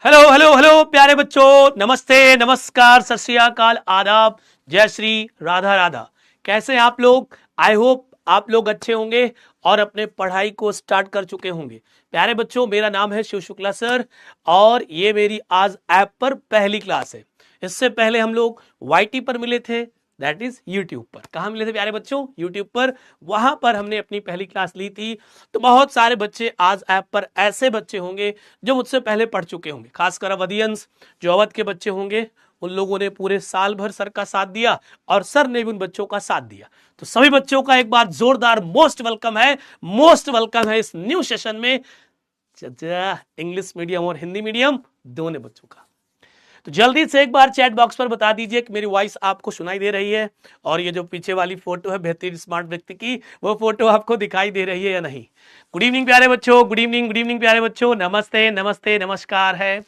Hello hello hello प्यारे बच्चों, नमस्ते, नमस्कार, सत श्री अकाल, आदाब, जय श्री राधा राधा। कैसे हैं आप लोग? आई होप आप लोग अच्छे होंगे और अपने पढ़ाई को स्टार्ट कर चुके होंगे। प्यारे बच्चों, मेरा नाम है शिव शुक्ला सर और ये मेरी आज ऐप पर पहली क्लास है। इससे पहले हम लोग वाईटी पर मिले थे, दैट इज यूट्यूब पर। कहाँ मिले थे प्यारे बच्चों? यूट्यूब पर। वहां पर हमने अपनी पहली क्लास ली थी। तो बहुत सारे बच्चे आज ऐप पर ऐसे बच्चे होंगे जो मुझसे पहले पढ़ चुके होंगे, खासकर अवधियंस जो अवध के बच्चे होंगे, उन लोगों ने पूरे साल भर सर का साथ दिया और सर ने भी उन बच्चों का साथ दिया। तो सभी बच्चों का एक बार जोरदार मोस्ट वेलकम है इस न्यू सेशन में, इंग्लिश मीडियम और हिंदी मीडियम दोनों बच्चों का। तो जल्दी से एक बार चैट बॉक्स पर बता दीजिए कि मेरी वॉइस आपको सुनाई दे रही है और ये जो पीछे वाली फोटो है बेहतरीन स्मार्ट व्यक्ति की, वो फोटो आपको दिखाई दे रही है या नहीं। गुड इवनिंग प्यारे बच्चों, गुड इवनिंग प्यारे बच्चों, नमस्ते नमस्ते नमस्कार है।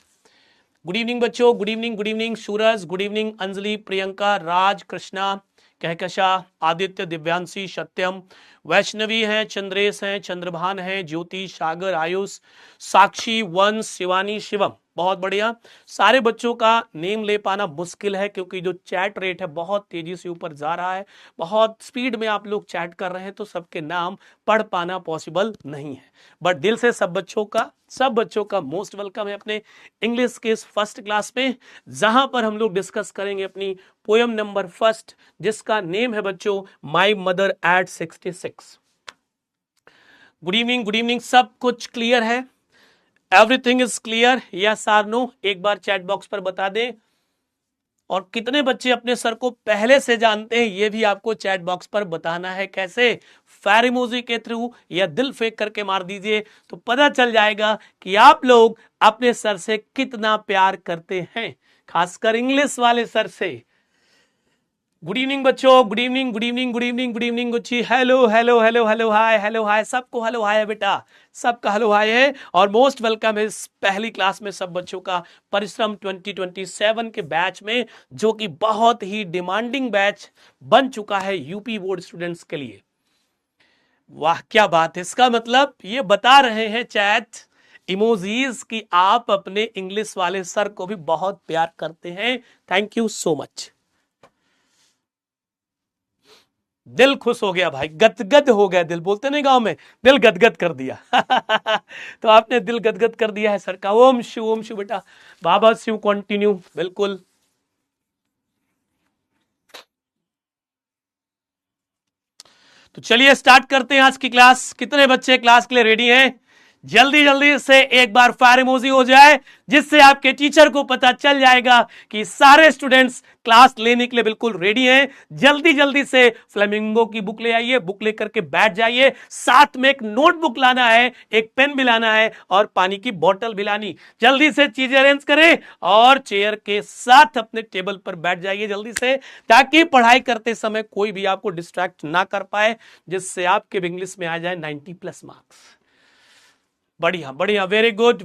गुड इवनिंग बच्चों, गुड इवनिंग सूरज, गुड इवनिंग अंजलि, प्रियंका, राज, कृष्णा, कहकशा, आदित्य, दिव्यांशी, सत्यम, वैष्णवी हैं, चंद्रेश हैं, चंद्रभान हैं, ज्योति, सागर, आयुष, साक्षी, वंश, शिवानी, शिवम। बहुत बढ़िया। सारे बच्चों का नेम ले पाना मुश्किल है क्योंकि जो चैट रेट है बहुत तेजी से ऊपर जा रहा है, बहुत स्पीड में आप लोग चैट कर रहे हैं, तो सबके नाम पढ़ पाना पॉसिबल नहीं है। बट दिल से सब बच्चों का मोस्ट वेलकम है अपने इंग्लिश के इस फर्स्ट क्लास में, जहां पर हम लोग डिस्कस करेंगे अपनी पोयम नंबर फर्स्ट, जिसका नेम है बच्चों my mother at 66। Good evening, सब कुछ क्लियर है? Everything is clear? Yes or no? एक बार चैट बॉक्स पर बता दें। और कितने बच्चे अपने सर को पहले से जानते हैं ये भी आपको चैट बॉक्स पर बताना है। कैसे? फायर इमोजी के थ्रू या दिल फेंक करके मार दीजिए तो पता चल जाएगा कि आप लोग अपने सर से कितना प्यार करते हैं, खासकर इंग्लिश वाले सर से। गुड इवनिंग बच्चों, good evening Gucci, hello hi, सबको हेलो हाय है बेटा, सबका हेलो हाय है और मोस्ट वेलकम है इस पहली क्लास में सब बच्चों का परिश्रम 2027 के बैच में, जो कि बहुत ही डिमांडिंग बैच बन चुका है यूपी बोर्ड स्टूडेंट्स के लिए। वाह क्या बात है! इसका मतलब ये बता रहे हैं चैट इमोजीज कि आप अपने इंग्लिश वाले सर को भी बहुत प्यार करते हैं। Thank you so much. दिल खुश हो गया भाई, गदगद हो गया दिल, बोलते नहीं गांव में, दिल गदगद कर दिया। तो आपने दिल गदगद कर दिया है सर का। ओम शिव बेटा, बाबा शिव कंटिन्यू, बिल्कुल। तो चलिए स्टार्ट करते हैं आज की क्लास। कितने बच्चे क्लास के लिए रेडी हैं? जल्दी जल्दी से एक बार फायर इमोजी हो जाए, जिससे आपके टीचर को पता चल जाएगा कि सारे स्टूडेंट्स क्लास लेने के लिए बिल्कुल रेडी हैं। जल्दी जल्दी से फ्लेमिंगो की बुक ले आइए, बुक लेकर के बैठ जाइए। साथ में एक नोटबुक लाना है, एक पेन भी लाना है और पानी की बोतल भी लानी। जल्दी से चीजें अरेंज करें और चेयर के साथ अपने टेबल पर बैठ जाइए जल्दी से, ताकि पढ़ाई करते समय कोई भी आपको डिस्ट्रैक्ट ना कर पाए, जिससे आपके इंग्लिश में आ जाए 90+ मार्क्स। बढ़िया बढ़िया, very good,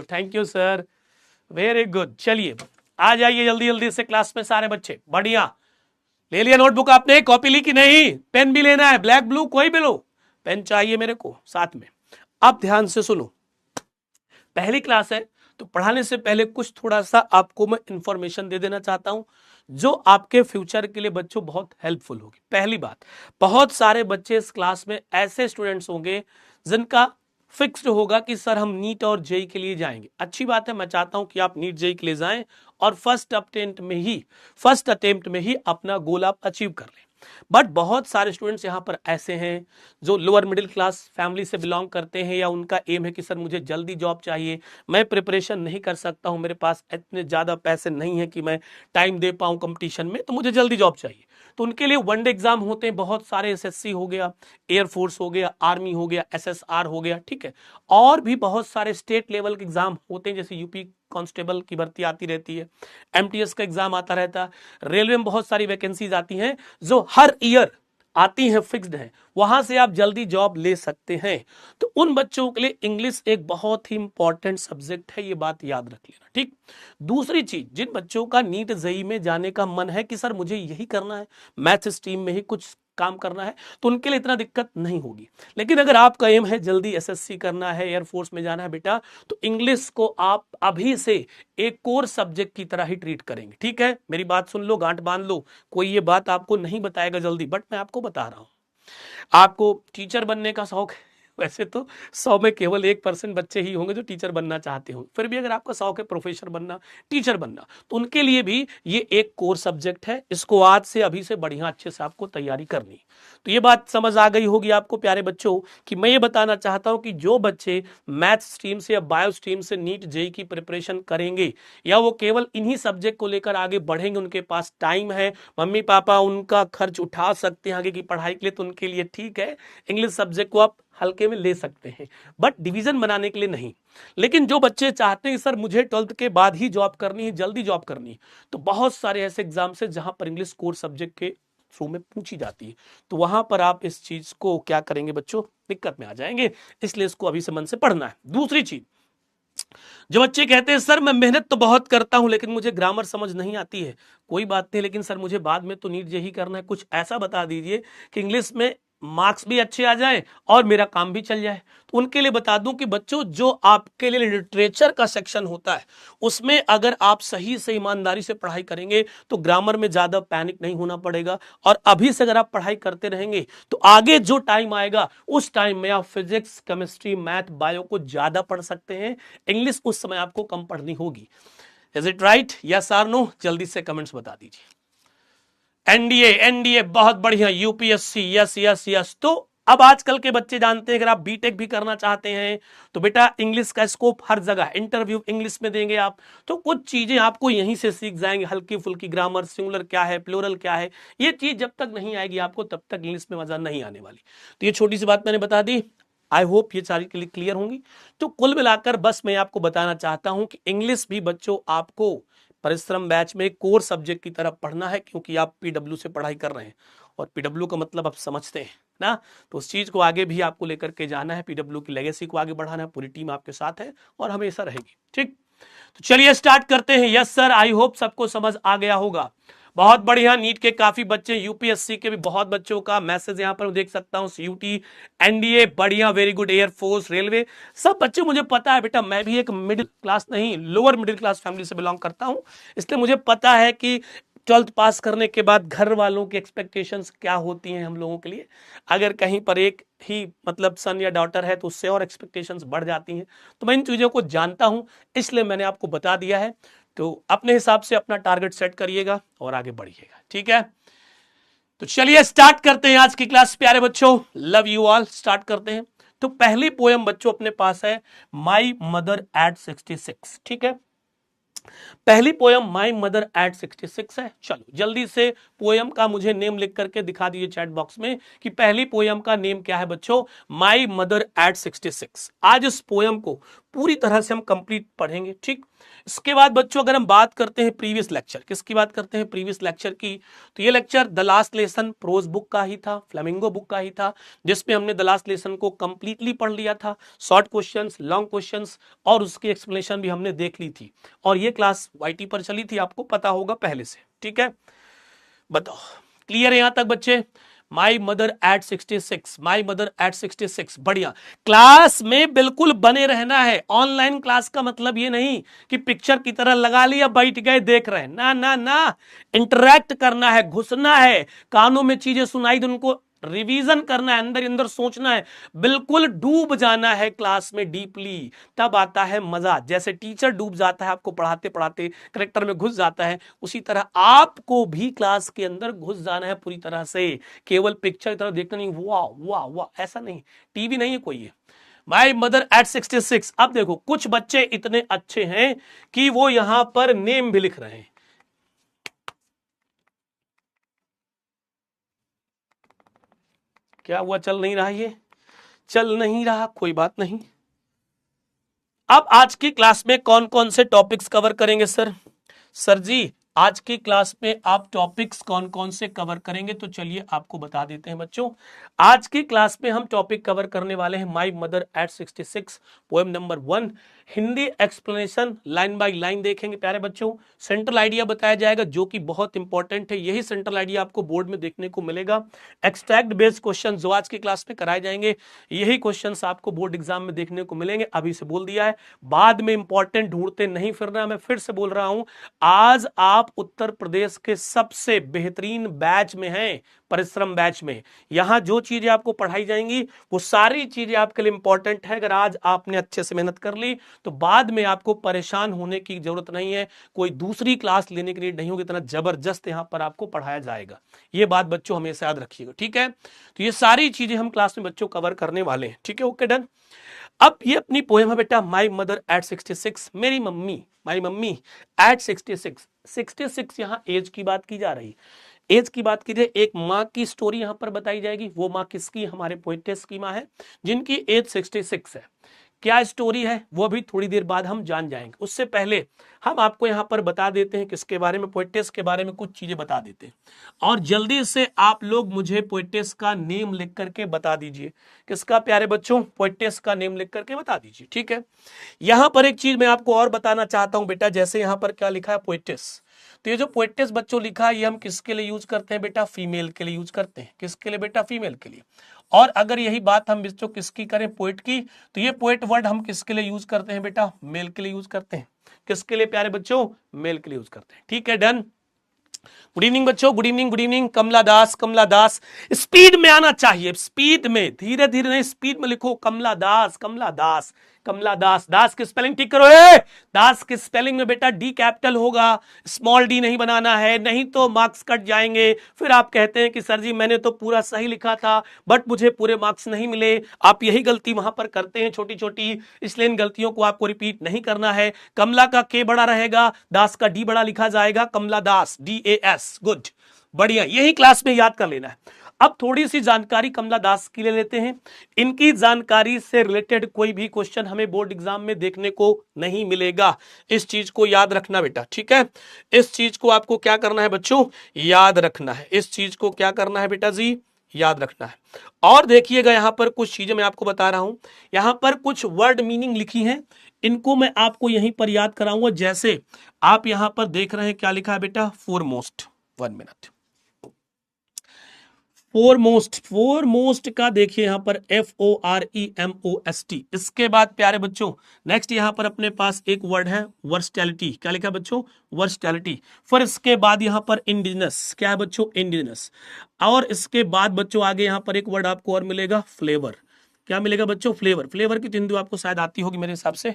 thank you sir, very good. चलिए आ जाइए जल्दी जल्दी से क्लास में सारे बच्चे। बढ़िया, ले लिया नोटबुक आपने? कॉपी ली कि नहीं? पेन भी लेना है, ब्लैक ब्लू कोई भी लो, पेन चाहिए मेरे को साथ में। अब ध्यान से सुनो, पहली क्लास है तो पढ़ाने से पहले कुछ थोड़ा सा आपको मैं इंफॉर्मेशन दे देना चाहता हूं, जो आपके फ्यूचर के लिए बच्चों बहुत हेल्पफुल होगी। पहली बात, बहुत सारे बच्चे इस क्लास में ऐसे स्टूडेंट्स होंगे जिनका फिक्स्ड होगा कि सर हम नीट और जेई के लिए जाएंगे। अच्छी बात है, मैं चाहता हूं कि आप नीट जेई के लिए जाएं और फर्स्ट अटेम्प्ट में ही अपना गोल आप अचीव कर लें। बट बहुत सारे स्टूडेंट्स यहाँ पर ऐसे हैं जो लोअर मिडिल क्लास फैमिली से बिलोंग करते हैं, या उनका एम है कि सर मुझे जल्दी जॉब चाहिए, मैं प्रिपरेशन नहीं कर सकता हूँ, मेरे पास इतने ज़्यादा पैसे नहीं है कि मैं टाइम दे पाऊँ कंपटीशन में, तो मुझे जल्दी जॉब चाहिए। तो उनके लिए वनडे एग्जाम होते हैं बहुत सारे, एसएससी हो गया, एयरफोर्स हो गया, आर्मी हो गया, एसएसआर हो गया, ठीक है, और भी बहुत सारे स्टेट लेवल के एग्जाम होते हैं, जैसे यूपी कांस्टेबल की भर्ती आती रहती है, एमटीएस का एग्जाम आता रहता है, रेलवे में बहुत सारी वैकेंसीज आती हैं जो हर ईयर आती हैं, फिक्स्ड है, वहां से आप जल्दी जॉब ले सकते हैं। तो उन बच्चों के लिए इंग्लिश एक बहुत ही इंपॉर्टेंट सब्जेक्ट है, ये बात याद रख लेना, ठीक। दूसरी चीज, जिन बच्चों का नीट जेईई में जाने का मन है कि सर मुझे यही करना है, मैथ स्ट्रीम में ही कुछ काम करना है तो उनके लिए इतना दिक्कत नहीं होगी। लेकिन अगर आपका एम है जल्दी एसएससी करना है, एयरफोर्स में जाना है बेटा, तो इंग्लिश को आप अभी से एक कोर सब्जेक्ट की तरह ही ट्रीट करेंगे। ठीक है, मेरी बात सुन लो, गांठ बांध लो, कोई ये बात आपको नहीं बताएगा जल्दी, बट मैं आपको बता रहा हूं। आपको टीचर बनने का शौक है, वैसे तो 100 में केवल 1% बच्चे ही होंगे जो टीचर बनना चाहते हो, फिर भी अगर आपका शौक है प्रोफेसर बनना, टीचर बनना, तो उनके लिए भी ये एक कोर सब्जेक्ट है। इसको आज से अभी से बढ़िया अच्छे से आपको तैयारी करनी। तो ये बात समझ आ गई होगी आपको प्यारे बच्चों, कि मैं ये बताना चाहता हूं कि जो बच्चे मैथ स्ट्रीम से या बायो स्ट्रीम से नीट जेई की प्रिपरेशन करेंगे, या वो केवल इन्हीं सब्जेक्ट को लेकर आगे बढ़ेंगे, उनके पास टाइम है, मम्मी पापा उनका खर्च उठा सकते हैं आगे की पढ़ाई के लिए, तो उनके लिए ठीक है, इंग्लिश सब्जेक्ट को आप हल्के में ले सकते हैं, बट डिवीजन बनाने के लिए नहीं। लेकिन जो बच्चे चाहते हैं सर मुझे 12th के बाद ही जॉब करनी है, जल्दी जॉब करनी है, तो बहुत सारे ऐसे एग्जाम्स है जहां पर इंग्लिश कोर सब्जेक्ट के थ्रू में पूछी जाती है, तो वहां पर आप इस चीज को क्या करेंगे बच्चों, दिक्कत में आ जाएंगे, इसलिए इसको अभी से मन से पढ़ना है। दूसरी चीज, जो बच्चे कहते हैं सर मैं मेहनत तो बहुत करता हूं लेकिन मुझे ग्रामर समझ नहीं आती है, कोई बात नहीं, लेकिन सर मुझे बाद में तो नीट जेई करना है, कुछ ऐसा बता दीजिए कि इंग्लिश में मार्क्स भी अच्छे आ जाएं और मेरा काम भी चल जाए। तो उनके लिए बता दूं कि बच्चों जो आपके लिए लिटरेचर का सेक्शन होता है उसमें अगर आप सही से ईमानदारी से पढ़ाई करेंगे तो ग्रामर में ज्यादा पैनिक नहीं होना पड़ेगा, और अभी से अगर आप पढ़ाई करते रहेंगे तो आगे जो टाइम आएगा उस टाइम में आप फिजिक्स, केमिस्ट्री, मैथ, बायो को ज्यादा पढ़ सकते हैं, इंग्लिश उस समय आपको कम पढ़नी होगी। इज इट राइट, यस और नो, जल्दी से कमेंट्स बता दीजिए। एनडीए, एनडीए बहुत बढ़िया, यूपीएससी, यस यस यस। तो अब आजकल के बच्चे जानते हैं अगर आप बीटेक भी करना चाहते हैं तो बेटा इंग्लिश का स्कोप हर जगह, इंटरव्यू इंग्लिश में देंगे आप, तो कुछ चीजें आपको यहीं से सीख जाएंगे, हल्की फुल्की ग्रामर, सिंगुलर क्या है, प्लूरल क्या है, ये चीज जब तक नहीं आएगी आपको तब तक इंग्लिश में मजा नहीं आने वाली। तो ये छोटी सी बात मैंने बता दी, आई होप ये सारी क्लियर होंगी। तो कुल मिलाकर बस मैं आपको बताना चाहता हूं कि इंग्लिश भी बच्चों आपको परिश्रम बैच में कोर सब्जेक्ट की तरफ पढ़ना है, क्योंकि आप पीडब्ल्यू से पढ़ाई कर रहे हैं, और पीडब्ल्यू का मतलब आप समझते हैं ना, तो उस चीज को आगे भी आपको लेकर के जाना है, पीडब्ल्यू की लेगेसी को आगे बढ़ाना है, पूरी टीम आपके साथ है और हमेशा रहेगी। ठीक, तो चलिए स्टार्ट करते हैं। यस सर, आई होप सबको समझ आ गया होगा। बहुत बढ़िया, नीट के काफी बच्चे, यूपीएससी के भी बहुत बच्चों का मैसेज यहां पर देख सकता हूं, सीयूटी, एनडीए बढ़िया, वेरी गुड, एयरफोर्स, रेलवे, सब बच्चे, मुझे पता है बेटा, मैं भी एक मिडिल क्लास नहीं लोअर मिडिल क्लास फैमिली से बिलोंग करता हूं, इसलिए मुझे पता है कि 12th पास करने के बाद घर वालों की एक्सपेक्टेशंस क्या होती हैं हम लोगों के लिए। अगर कहीं पर एक ही मतलब सन या डॉटर है तो उससे और एक्सपेक्टेशंस बढ़ जाती हैं, तो मैं इन चीजों को जानता हूं, इसलिए मैंने आपको बता दिया है। तो अपने हिसाब से अपना टारगेट सेट करिएगा और आगे बढ़िएगा, ठीक है। तो चलिए स्टार्ट करते हैं आज की क्लास प्यारे बच्चों, लव यू ऑल। स्टार्ट करते हैं। तो पहली पोयम बच्चों अपने पास है माई मदर एट 66, ठीक है। पहली पोयम माई मदर एट 66 है। चलो जल्दी से पोयम का मुझे नेम लिख करके दिखा दीजिए चैट बॉक्स में कि पहली पोयम का नेम क्या है बच्चों, माई मदर एट 66। आज इस पोयम को पूरी तरह से हम कंप्लीट पढ़ेंगे, ठीक। इसके बाद बच्चों अगर हम बात करते हैं प्रीवियस लेक्चर, किसकी बात करते हैं, प्रीवियस लेक्चर की, तो ये lecture the last lesson prose book का ही था, फ्लेमिंगो बुक का ही था, जिसमें हमने द लास्ट लेसन को कंप्लीटली पढ़ लिया था, शॉर्ट क्वेश्चंस, लॉन्ग क्वेश्चंस और उसकी एक्सप्लेनेशन भी हमने देख ली थी, और ये क्लास वाईटी पर चली थी, आपको पता होगा पहले से, ठीक है। बताओ क्लियर है यहां तक बच्चे। माई mother at 66, my mother at 66, बढ़िया। क्लास में बिल्कुल बने रहना है। ऑनलाइन क्लास का मतलब ये नहीं कि पिक्चर की तरह लगा लिया बैठ गए देख रहे हैं, ना ना ना, इंटरैक्ट करना है, घुसना है, कानों में चीजें सुनाई दे उनको रिवीजन करना है, अंदर अंदर सोचना है, बिल्कुल डूब जाना है क्लास में डीपली, तब आता है मजा। जैसे टीचर डूब जाता है आपको पढ़ाते पढ़ाते, करेक्टर में घुस जाता है, उसी तरह आपको भी क्लास के अंदर घुस जाना है पूरी तरह से। केवल पिक्चर की तरफ देखना नहीं, वाह वाह वाह, ऐसा नहीं, टीवी नहीं है कोई ये। माई मदर एट 66। अब देखो कुछ बच्चे इतने अच्छे हैं कि वो यहां पर नेम भी लिख रहे हैं। क्या हुआ, चल नहीं रहा, ये चल नहीं रहा, कोई बात नहीं। अब आज की क्लास में कौन कौन से टॉपिक्स कवर करेंगे सर? सर जी आज की क्लास में आप टॉपिक्स कौन कौन से कवर करेंगे, तो चलिए आपको बता देते हैं बच्चों। आज की क्लास में हम टॉपिक कवर करने वाले हैं माई mother at 66, poem number 1, Hindi explanation line by line देखेंगे प्यारे बच्चों। सेंट्रल आइडिया बताया जाएगा जो कि बहुत इंपॉर्टेंट है, यही सेंट्रल आइडिया आपको बोर्ड में देखने को मिलेगा। एक्सट्रैक्ट बेस्ड क्वेश्चन जो आज की क्लास में कराए जाएंगे, यही क्वेश्चंस आपको बोर्ड एग्जाम में देखने को मिलेंगे। अभी से बोल दिया है, बाद में इंपॉर्टेंट ढूंढते नहीं फिरना। मैं फिर से बोल रहा हूं, आज आप उत्तर प्रदेश के सबसे बेहतरीन बैच में हैं, परिश्रम बैच में। यहां जो चीजें आपको पढ़ाई जाएंगी वो सारी चीजें आपके लिए इंपॉर्टेंट है। अगर आज आपने अच्छे से मेहनत कर ली तो बाद में आपको परेशान होने की जरूरत नहीं है, कोई दूसरी क्लास लेने के लिए नहीं होगी, इतना जबरदस्त यहां पर आपको पढ़ाया जाएगा। ये बात बच्चों हमेशा याद रखिएगा, ठीक है। तो ये सारी चीजें हम क्लास में बच्चों कवर करने वाले हैं, ठीक है। Okay done. अब ये अपनी पोएम है बेटा, माई मदर एट 66, मेरी मम्मी, माई मम्मी एट 66। 66 यहाँ एज की बात की जा रही, एज की बात कीजिए। एक माँ की स्टोरी यहां पर बताई जाएगी। वो माँ किसकी? हमारे पोएटेस की माँ है जिनकी एज 66 है। क्या स्टोरी है वो अभी थोड़ी देर बाद हम जान जाएंगे। उससे पहले हम आपको यहां पर बता देते हैं किसके बारे में, पोएटेस के बारे में कुछ चीजें बता देते हैं। और जल्दी से आप लोग मुझे पोएटेस का नेम लिख करके बता दीजिए। किसका प्यारे बच्चों? पोएटेस का नेम लिख करके बता दीजिए, ठीक है। यहां पर एक चीज मैं आपको और बताना चाहता हूं बेटा, जैसे यहां पर क्या लिखा है पोएटेस, तो ये जो पोएटेस बच्चों लिखा है ये हम किसके लिए यूज करते हैं बेटा? फीमेल के लिए यूज करते हैं। किसके लिए बेटा? फीमेल के लिए। और अगर यही बात हम बच्चों किसकी करें, पोएट की, तो ये पोएट वर्ड हम किसके लिए यूज करते हैं बेटा? मेल के लिए यूज करते हैं। किसके लिए प्यारे बच्चों? मेल के लिए यूज करते हैं, ठीक है। डन। गुड इवनिंग बच्चों, गुड इवनिंग, गुड इवनिंग। कमला दास, कमला दास, स्पीड में आना चाहिए, स्पीड में, धीरे धीरे नहीं, स्पीड में लिखो। कमला दास, कमला दास, कमला दास। दास की स्पेलिंग ठीक करो। दास की स्पेलिंग में बेटा डी कैपिटल होगा, स्मॉल डी नहीं बनाना है, नहीं तो मार्क्स कट जाएंगे। फिर आप कहते हैं कि सर जी मैंने तो पूरा सही लिखा था बट मुझे पूरे मार्क्स नहीं मिले। आप यही गलती वहां पर करते हैं छोटी छोटी, इसलिए इन गलतियों को आपको रिपीट नहीं करना है। कमला का के बड़ा रहेगा, दास का डी बड़ा लिखा जाएगा। कमला दास, DAS। गुड, बढ़िया, यही क्लास में याद कर लेना है। अब थोड़ी सी जानकारी कमला दास की ले लेते हैं। इनकी जानकारी से रिलेटेड कोई भी क्वेश्चन हमें बोर्ड एग्जाम में देखने को नहीं मिलेगा, इस चीज को याद रखना बेटा, ठीक है। इस चीज को आपको क्या करना है बच्चों? याद रखना है। इस चीज को क्या करना है बेटा जी? याद रखना है। और देखिएगा यहां पर कुछ चीजें मैं आपको बता रहा हूं, यहां पर कुछ वर्ड मीनिंग लिखी है, इनको मैं आपको यहीं पर याद कराऊंगा। जैसे आप यहां पर देख रहे हैं क्या लिखा है बेटा? फोरमोस्ट। 1 मिनट। फोरमोस्ट, फोरमोस्ट का देखिए यहां पर FOREMOST। इसके बाद प्यारे बच्चों नेक्स्ट यहां पर अपने पास एक वर्ड है वर्सटैलिटी। क्या लिखा है बच्चों? वर्सटैलिटी। फिर इसके बाद यहां पर इंडिजिनस। क्या है बच्चों? इंडिजिनस। और इसके बाद बच्चों आगे यहां पर एक वर्ड आपको और मिलेगा, फ्लेवर। क्या मिलेगा बच्चों? फ्लेवर। फ्लेवर की हिंदी आपको शायद आती होगी मेरे हिसाब से,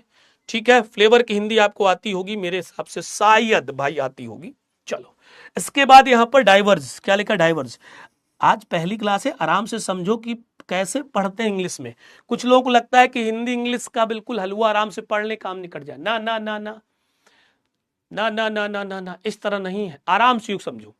ठीक है। फ्लेवर की हिंदी आपको आती होगी मेरे हिसाब से, शायद भाई आती होगी। चलो, इसके बाद यहां पर डाइवर्स। क्या लिखा? डाइवर्स। आज पहली क्लास है, आराम से समझो कि कैसे पढ़ते हैं इंग्लिश में। कुछ लोगों को लगता है कि हिंदी इंग्लिश का बिल्कुल हलवा, आराम से पढ़ ले काम निकल जाए। ना ना ना ना ना ना ना ना ना ना, इस तरह नहीं है। आराम से समझो,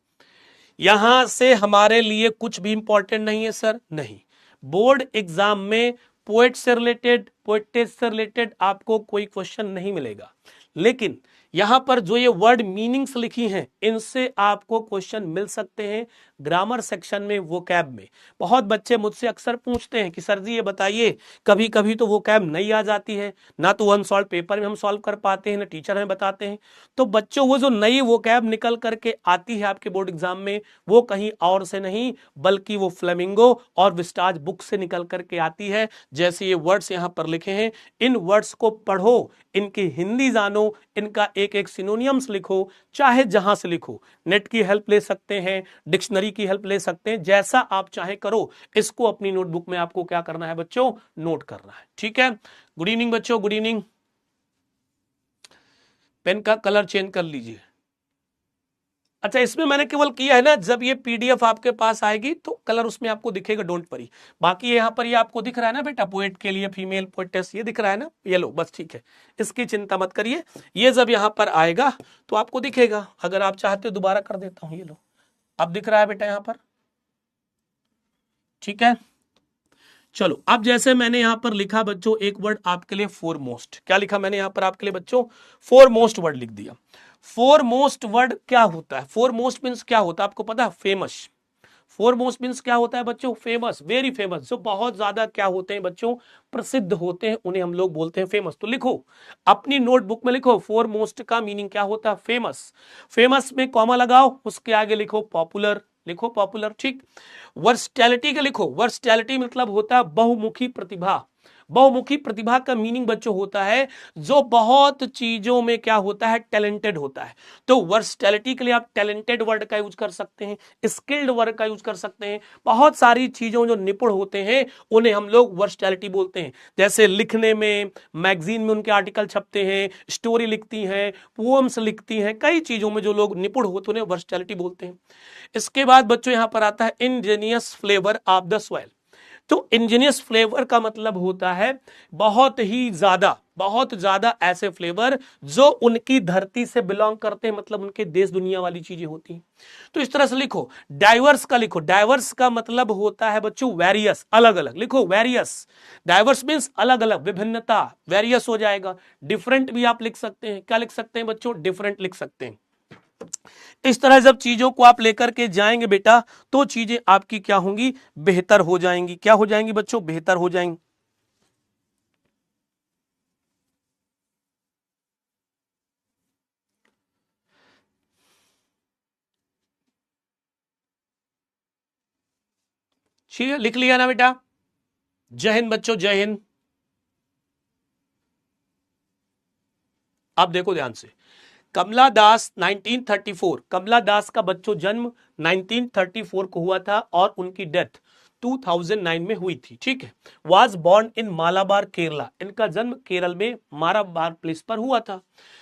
यहां से हमारे लिए कुछ भी इंपॉर्टेंट नहीं है सर, नहीं। बोर्ड एग्जाम में पोएट से रिलेटेड, पोएटेस से रिलेटेड आपको कोई क्वेश्चन नहीं मिलेगा, लेकिन यहां पर जो ये वर्ड मीनिंग्स लिखी हैं इनसे आपको क्वेश्चन मिल सकते हैं ग्रामर सेक्शन में, वोकैब में। बहुत बच्चे मुझसे अक्सर पूछते हैं कि सर जी ये बताइए, कभी कभी तो वोकैब नहीं आ जाती है, ना तो अनसॉल्व पेपर में हम सॉल्व कर पाते हैं, ना टीचर हमें बताते हैं। तो बच्चों वो जो नई वोकैब निकल करके आती है आपके बोर्ड एग्जाम में, वो कहीं और से नहीं बल्कि वो फ्लेमिंगो और विस्टाज बुक से निकल करके आती है। जैसे ये वर्ड्स यहां पर लिखे हैं, इन वर्ड्स को पढ़ो, इनकी हिंदी जानो, इनका एक एक सिनोनियम्स लिखो, चाहे जहां से लिखो। नेट की हेल्प ले सकते हैं, डिक्शनरी की हेल्प ले सकते हैं, जैसा आप चाहे करो। इसको अपनी नोटबुक में आपको क्या करना है बच्चों? नोट करना है, ठीक है। गुड इवनिंग बच्चों, गुड इवनिंग। पेन का कलर चेंज कर लीजिए। अच्छा, इसमें मैंने केवल किया है ना, जब ये PDF आपके पास आएगी तो कलर उसमें आपको दिखेगा, डोंट वरी। बाकी यहाँ पर ये आपको दिख रहा है ना बेटा, पोएट के लिए फीमेल पोएटेस, ये दिख रहा है ना, येलो, बस ठीक है, इसकी चिंता मत करिए। ये जब यहाँ पर आएगा तो आपको दिखेगा। अगर आप चाहते हो दोबारा कर देता हूं, ये लो, अब दिख रहा है बेटा यहाँ पर, ठीक है। चलो, अब जैसे मैंने यहां पर लिखा बच्चों एक वर्ड आपके लिए फोरमोस्ट। क्या लिखा मैंने यहां पर आपके लिए बच्चों? फोरमोस्ट वर्ड लिख दिया। फोरमोस्ट वर्ड क्या होता है? फोरमोस्ट मीन्स क्या होता है आपको पता है? फेमस। फोरमोस्ट मीन्स क्या होता है बच्चों? फेमस, वेरी फेमस, जो बहुत ज्यादा क्या होते हैं बच्चों? प्रसिद्ध होते हैं, उन्हें हम लोग बोलते हैं फेमस। तो लिखो अपनी नोटबुक में, लिखो फोरमोस्ट का मीनिंग क्या होता है? फेमस। फेमस में कॉमा लगाओ, उसके आगे लिखो पॉपुलर, लिखो पॉपुलर, ठीक। वर्सटैलिटी का लिखो, वर्सटैलिटी मतलब होता है बहुमुखी प्रतिभा। बहुमुखी प्रतिभा का मीनिंग बच्चों होता है जो बहुत चीजों में क्या होता है? टैलेंटेड होता है। तो वर्सटैलिटी के लिए आप टैलेंटेड वर्ड का यूज कर सकते हैं, स्किल्ड वर्ड का यूज कर सकते हैं। बहुत सारी चीजों जो निपुण होते हैं उन्हें हम लोग वर्सटैलिटी बोलते हैं। जैसे लिखने में, मैगजीन में उनके आर्टिकल छपते हैं, स्टोरी लिखती हैं, पोएम्स लिखती हैं, कई चीजों में जो लोग निपुण होते हैं उन्हें वर्सटैलिटी बोलते हैं। इसके बाद बच्चों यहां पर आता है Angénieux flavour of the soil. तो इंजीनियस फ्लेवर का मतलब होता है बहुत ही ज्यादा, बहुत ज्यादा ऐसे फ्लेवर जो उनकी धरती से बिलोंग करते हैं, मतलब उनके देश दुनिया वाली चीजें होती हैं। तो इस तरह से लिखो। डाइवर्स का लिखो, डाइवर्स का मतलब होता है बच्चों वेरियस, अलग अलग, लिखो वेरियस। डाइवर्स मीन्स अलग अलग, विभिन्नता, वेरियस हो जाएगा। डिफरेंट भी आप लिख सकते हैं, क्या लिख सकते हैं बच्चों? डिफरेंट लिख सकते हैं। इस तरह जब चीजों को आप लेकर के जाएंगे बेटा, तो चीजें आपकी क्या होंगी? बेहतर हो जाएंगी। क्या हो जाएंगी बच्चों? बेहतर हो जाएंगी। ठीक है, लिख लिया ना बेटा? जय हिंद बच्चों, जय हिंद। अब देखो ध्यान से, कमला दास 1934, कमला दास का बच्चों जन्म 1934 को हुआ था और उनकी डेथ 2009 में हुई थी, ठीक है। Was born in Malabar Kerala, इनका जन्म केरल में मालाबार प्लेस पर हुआ था।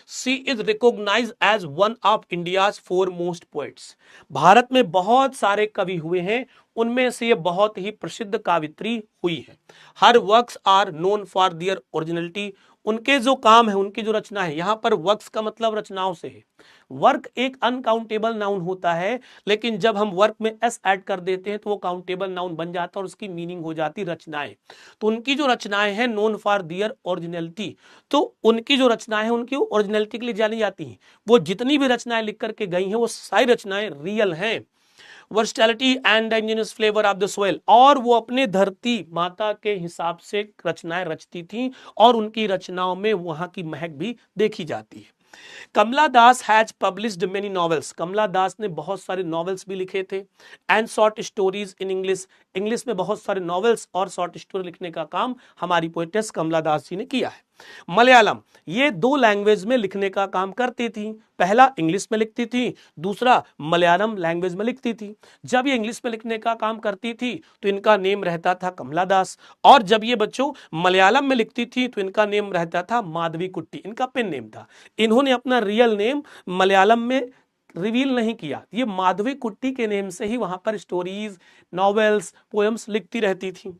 She is recognised as one of India's four most poets, Bharat में बहुत सारे कवि हुए हैं, उनमें से ये बहुत ही प्रसिद्ध कावित्री हुई है। Her works are known for their originality, उनके जो काम है, उनकी जो रचना है, यहां पर वर्क्स का मतलब रचनाओं से है। वर्क एक अनकाउंटेबल नाउन होता है, लेकिन जब हम वर्क में एस ऐड कर देते हैं तो वो काउंटेबल नाउन बन जाता है और उसकी मीनिंग हो जाती रचनाएं। तो उनकी जो रचनाएं हैं नोन फॉर दियर ओरिजिनलिटी, तो उनकी जो रचनाएं हैं उनकी ओरिजिनलिटी के लिए जानी जाती हैं। वो जितनी भी रचनाएं लिख करके गई हैं वो सारी रचनाएं रियल हैं। Versatility and Angénieux flavour of the soil, और वो अपने धरती माता के हिसाब से रचनाएं रचती थी और उनकी रचनाओं में वहां की महक भी देखी जाती है। कमला दास हैज पब्लिश्ड मेनी नॉवेल्स, कमला दास ने बहुत सारे नॉवेल्स भी लिखे थे। And short stories in English, English में बहुत सारे नॉवेल्स और शॉर्ट स्टोरी लिखने का काम हमारी पोएटेस कमला दास जी ने किया है। मलयालम, ये दो लैंग्वेज में लिखने का काम करती थी। पहला इंग्लिश में लिखती थी, दूसरा मलयालम लैंग्वेज में लिखती थी। जब ये इंग्लिश में लिखने का काम करती थी तो इनका नेम रहता था कमला दास, और जब ये बच्चों मलयालम में लिखती थी तो इनका नेम रहता था माधवी कुट्टी, इनका पेन नेम था। इन्होंने अपना रियल नेम मलयालम में रिवील नहीं किया, ये माधवी कुट्टी के नेम से ही वहां पर स्टोरीज, नॉवेल्स, पोएम्स लिखती रहती थी।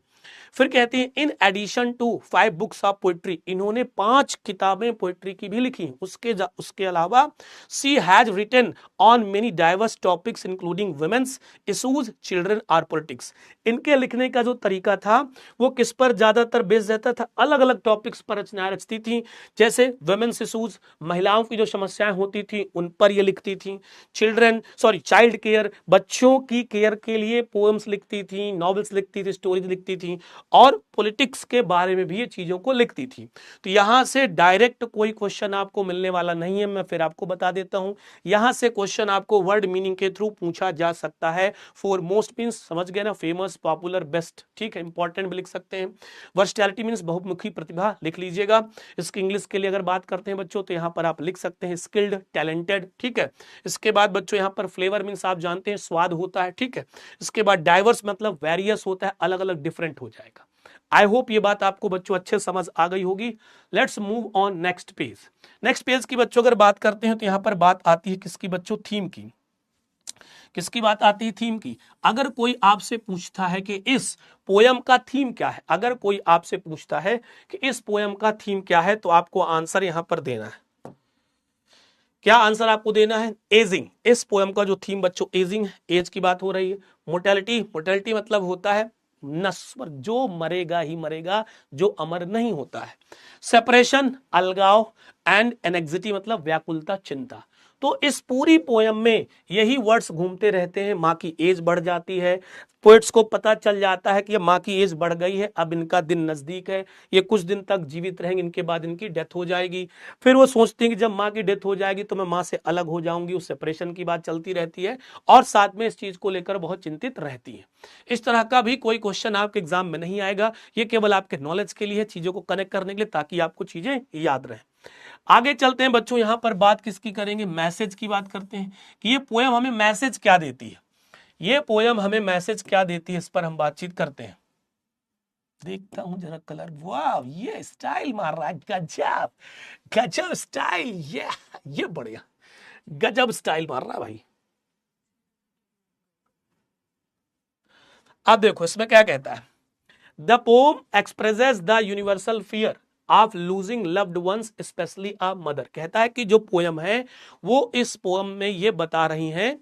फिर कहते हैं in addition to 5 books of poetry, इन्होंने 5 किताबें पोएट्री की भी लिखी। उसके अलावा she has written on many diverse topics including women's issues, children और पॉलिटिक्स। इनके लिखने का जो तरीका था वो किस पर ज्यादातर बेस्ड रहता था? अलग अलग टॉपिक्स पर रचनाएं रचती थी, जैसे वुमेन्स इशूज, महिलाओं की जो समस्याएं होती थी उन पर ये लिखती थी। चाइल्ड केयर, बच्चों की केयर के लिए पोएम्स लिखती थी, नॉवेल्स लिखती थी, स्टोरीज लिखती थी, और पॉलिटिक्स के बारे में भी ये चीजों को लिखती थी। तो यहां से डायरेक्ट कोई क्वेश्चन आपको मिलने वाला नहीं है, मैं फिर आपको बता देता हूं। यहां से क्वेश्चन आपको वर्ड मीनिंग के थ्रू पूछा जा सकता है। फॉर मोस्ट मींस समझ गए ना, फेमस, पॉपुलर, बेस्ट, ठीक है, इंपॉर्टेंट भी लिख सकते हैं। वर्सटैलिटी मींस बहुमुखी प्रतिभा, लिख लीजिएगा। इसकी इंग्लिश के लिए अगर बात करते हैं बच्चों तो यहां पर आप लिख सकते हैं स्किल्ड, टैलेंटेड, ठीक है। इसके बाद बच्चों यहां पर फ्लेवर मींस आप जानते हैं स्वाद होता है, ठीक है। इसके बाद डाइवर्स मतलब वेरियस होता है, अलग अलग, डिफरेंट हो जाएगा। आई होप ये बात आपको बच्चों अच्छे समझ आ गई होगी। Let's move on next page. Next page की बच्चों अगर बात करते हैं तो यहां पर बात आती है किसकी बच्चों? थीम की। किसकी बात आती है? थीम की। अगर कोई आपसे पूछता है कि इस पोयम का थीम क्या है, अगर कोई आपसे पूछता है कि इस पोयम का थीम क्या है, तो आपको आंसर यहां पर देना है। क्या आंसर आपको देना है? एजिंग। इस पोयम का जो थीम बच्चों एजिंग है, एज की बात हो रही है। मोर्टेलिटी, मोर्टेलिटी मतलब होता है नश्वर, जो मरेगा ही मरेगा, जो अमर नहीं होता है। सेपरेशन, अलगाव, एंड एनेक्सिटी मतलब व्याकुलता, चिंता। तो इस पूरी पोयम में यही वर्ड्स घूमते रहते हैं। माँ की एज बढ़ जाती है, पोएट्स को पता चल जाता है कि माँ की एज बढ़ गई है, अब इनका दिन नजदीक है, ये कुछ दिन तक जीवित रहेंगे, इनके बाद इनकी डेथ हो जाएगी। फिर वो सोचते हैं कि जब माँ की डेथ हो जाएगी तो मैं माँ से अलग हो जाऊंगी, उस सेपरेशन की बात चलती रहती है और साथ में इस चीज को लेकर बहुत चिंतित रहती है। इस तरह का भी कोई क्वेश्चन आपके एग्जाम में नहीं आएगा, ये केवल आपके नॉलेज के लिए, चीजों को कनेक्ट करने के लिए, ताकि आपको चीजें याद रहें। आगे चलते हैं बच्चों, यहां पर बात किसकी करेंगे, मैसेज की बात करते हैं कि ये पोयम हमें मैसेज क्या देती है। ये पोयम हमें मैसेज क्या देती है, इस पर हम बातचीत करते हैं। देखता हूं जरा कलर, वाह ये स्टाइल मार रहा है, गजब गजब स्टाइल, ये बढ़िया, गजब स्टाइल मार रहा है भाई। अब देखो इसमें क्या कहता है, the pome expresses the universal fear of losing loved ones specially a mother. कहता है कि जो पोयम है वो इस पोयम में ये बता रही हैं,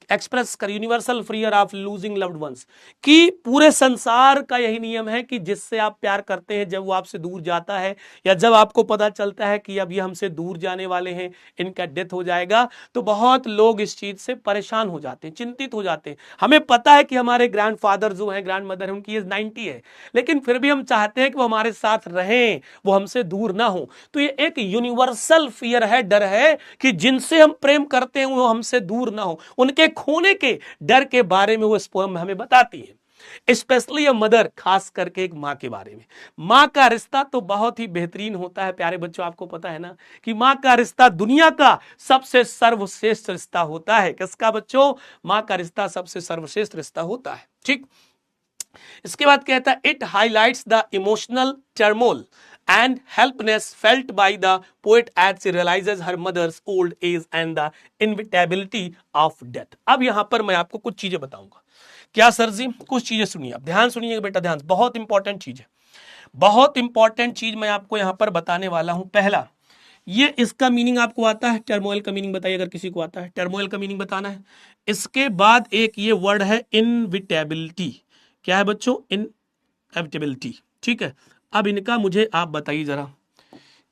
एक्सप्रेस कर universal fear of losing loved ones, कि पूरे संसार का यही नियम है कि जिससे आप प्यार करते हैं, जब वो आपसे दूर जाता है या जब आपको पता चलता है कि अब ये हमसे दूर जाने वाले हैं, इनका डेथ हो जाएगा, तो बहुत लोग इस चीज से परेशान हो जाते हैं, चिंतित हो जाते हैं। हमें पता है कि हमारे ग्रैंडफादर जो है, ग्रैंड मदर है, उनकी एज 90 है, लेकिन फिर भी हम चाहते हैं कि वो हमारे साथ रहें, वो हमसे दूर ना हो। तो ये एक यूनिवर्सल फियर है, डर है कि जिनसे हम प्रेम करते हैं वो हमसे दूर ना हो, उनके खोने के डर के बारे में वो इस पोएम में हमें बताती है। स्पेशली अ मदर, खास करके एक मां के बारे में। मां का रिश्ता तो बहुत ही बेहतरीन होता है प्यारे बच्चों, आपको पता है ना कि मां का रिश्ता दुनिया का सबसे सर्वश्रेष्ठ रिश्ता होता है। किसका बच्चों, मां का रिश्ता सबसे सर्वश्रेष्ठ रिश्ता होता है। ठीक, इसके बाद कहता है, it highlights the emotional turmoil and helplessness felt by the poet as she realizes her mother's old age and the inevitability of death। अब यहां पर मैं आपको कुछ चीजें बताऊंगा। क्या सर जी, कुछ चीजें सुनिए, आप ध्यान सुनिएगा बेटा, ध्यान, बहुत इंपॉर्टेंट चीज है, बहुत इंपॉर्टेंट चीज मैं आपको यहां पर बताने वाला हूं। पहला, ये इसका मीनिंग आपको आता है, टर्मोइल का मीनिंग बताइए अगर किसी को आता है, टर्मोइल का मीनिंग बताना है। इसके बाद एक ये वर्ड है इनविटेबिलिटी। क्या है बच्चों, इनएविटेबिलिटी। ठीक है, अब इनका मुझे आप बताइए जरा,